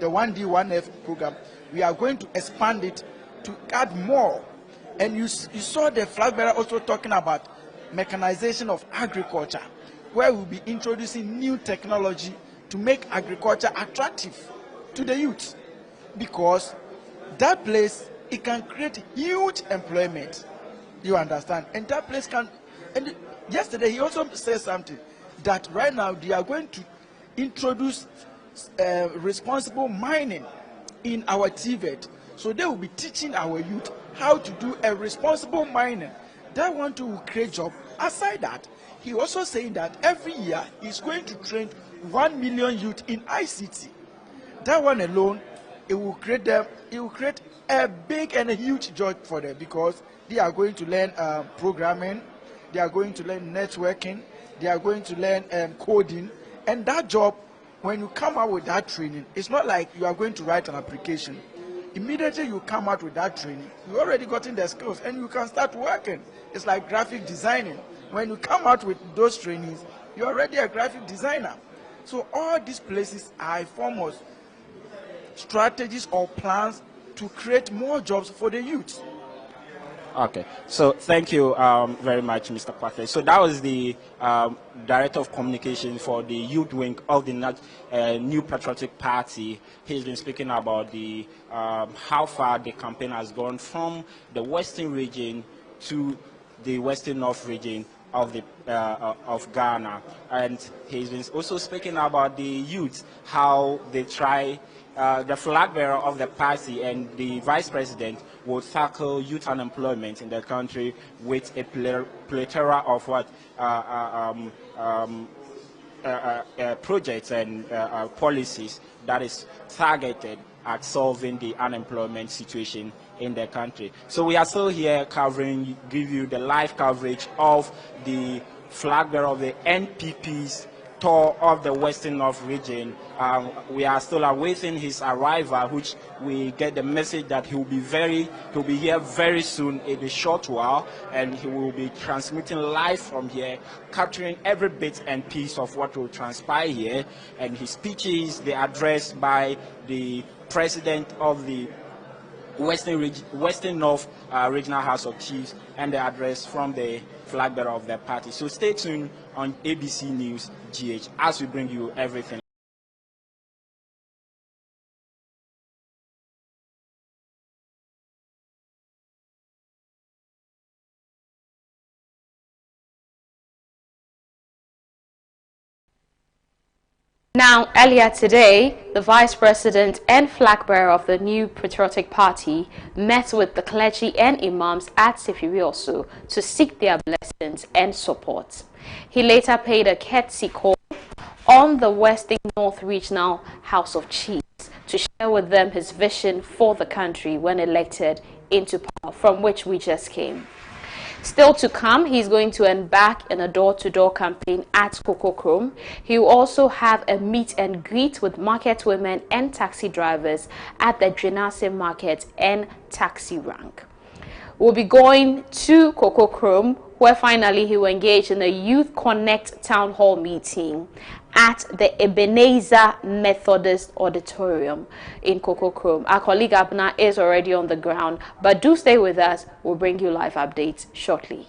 The 1D 1F program, we are going to expand it to add more. And you saw the flag bearer also talking about mechanization of agriculture, where we'll be introducing new technology to make agriculture attractive to the youth, because that place, it can create huge employment. You understand? And that place can, and yesterday he also said something, that right now they are going to introduce responsible mining in our TVET. So they will be teaching our youth how to do a responsible mining. That one too will create job. Aside that, he also saying that every year he's going to train 1 million youth in ICT. That one alone, it will create them, it will create a big and a huge job for them, because they are going to learn programming, they are going to learn networking, they are going to learn coding. And that job, when you come out with that training, it's not like you are going to write an application. Immediately you come out with that training, you already gotten the skills and you can start working. It's like graphic designing. When you come out with those trainings, you're already a graphic designer. So all these places are a form of strategies or plans to create more jobs for the youth. Okay, so thank you very much, Mr. Kwate. So that was the Director of Communication for the youth wing of the New Patriotic Party. He's been speaking about the how far the campaign has gone from the Western region to the Western North region of the of Ghana, and he's been also speaking about the youth, how they try. The flag bearer of the party and the vice president will tackle youth unemployment in the country with a plethora of projects and policies that is targeted at solving the unemployment situation in the country. So we are still here covering, give you the live coverage of the flag bearer of the NPP's tour of the Western North region. We are still awaiting his arrival, which we get the message that he'll be here very soon in a short while, and he will be transmitting live from here, capturing every bit and piece of what will transpire here. And his speeches, the address by the president of the Western North Regional House of Chiefs, and the address from the flag bearer of the party. So stay tuned on ABC News GH as we bring you everything. Now, earlier today, the Vice President and flag bearer of the New Patriotic Party met with the clergy and imams at Sefirioso to seek their blessings and support. He later paid a courtesy call on the Western North Regional House of Chiefs to share with them his vision for the country when elected into power, from which we just came. Still to come, he's going to embark in a door-to-door campaign at Cocoa Chrome. He will also have a meet and greet with market women and taxi drivers at the Drenase Market and Taxi Rank. We'll be going to Cocoa Chrome, where finally he will engage in a Youth Connect Town Hall meeting at the Ebenezer Methodist Auditorium in Cocoa Chrome. Our colleague Abna is already on the ground, but do stay with us. We'll bring you live updates shortly.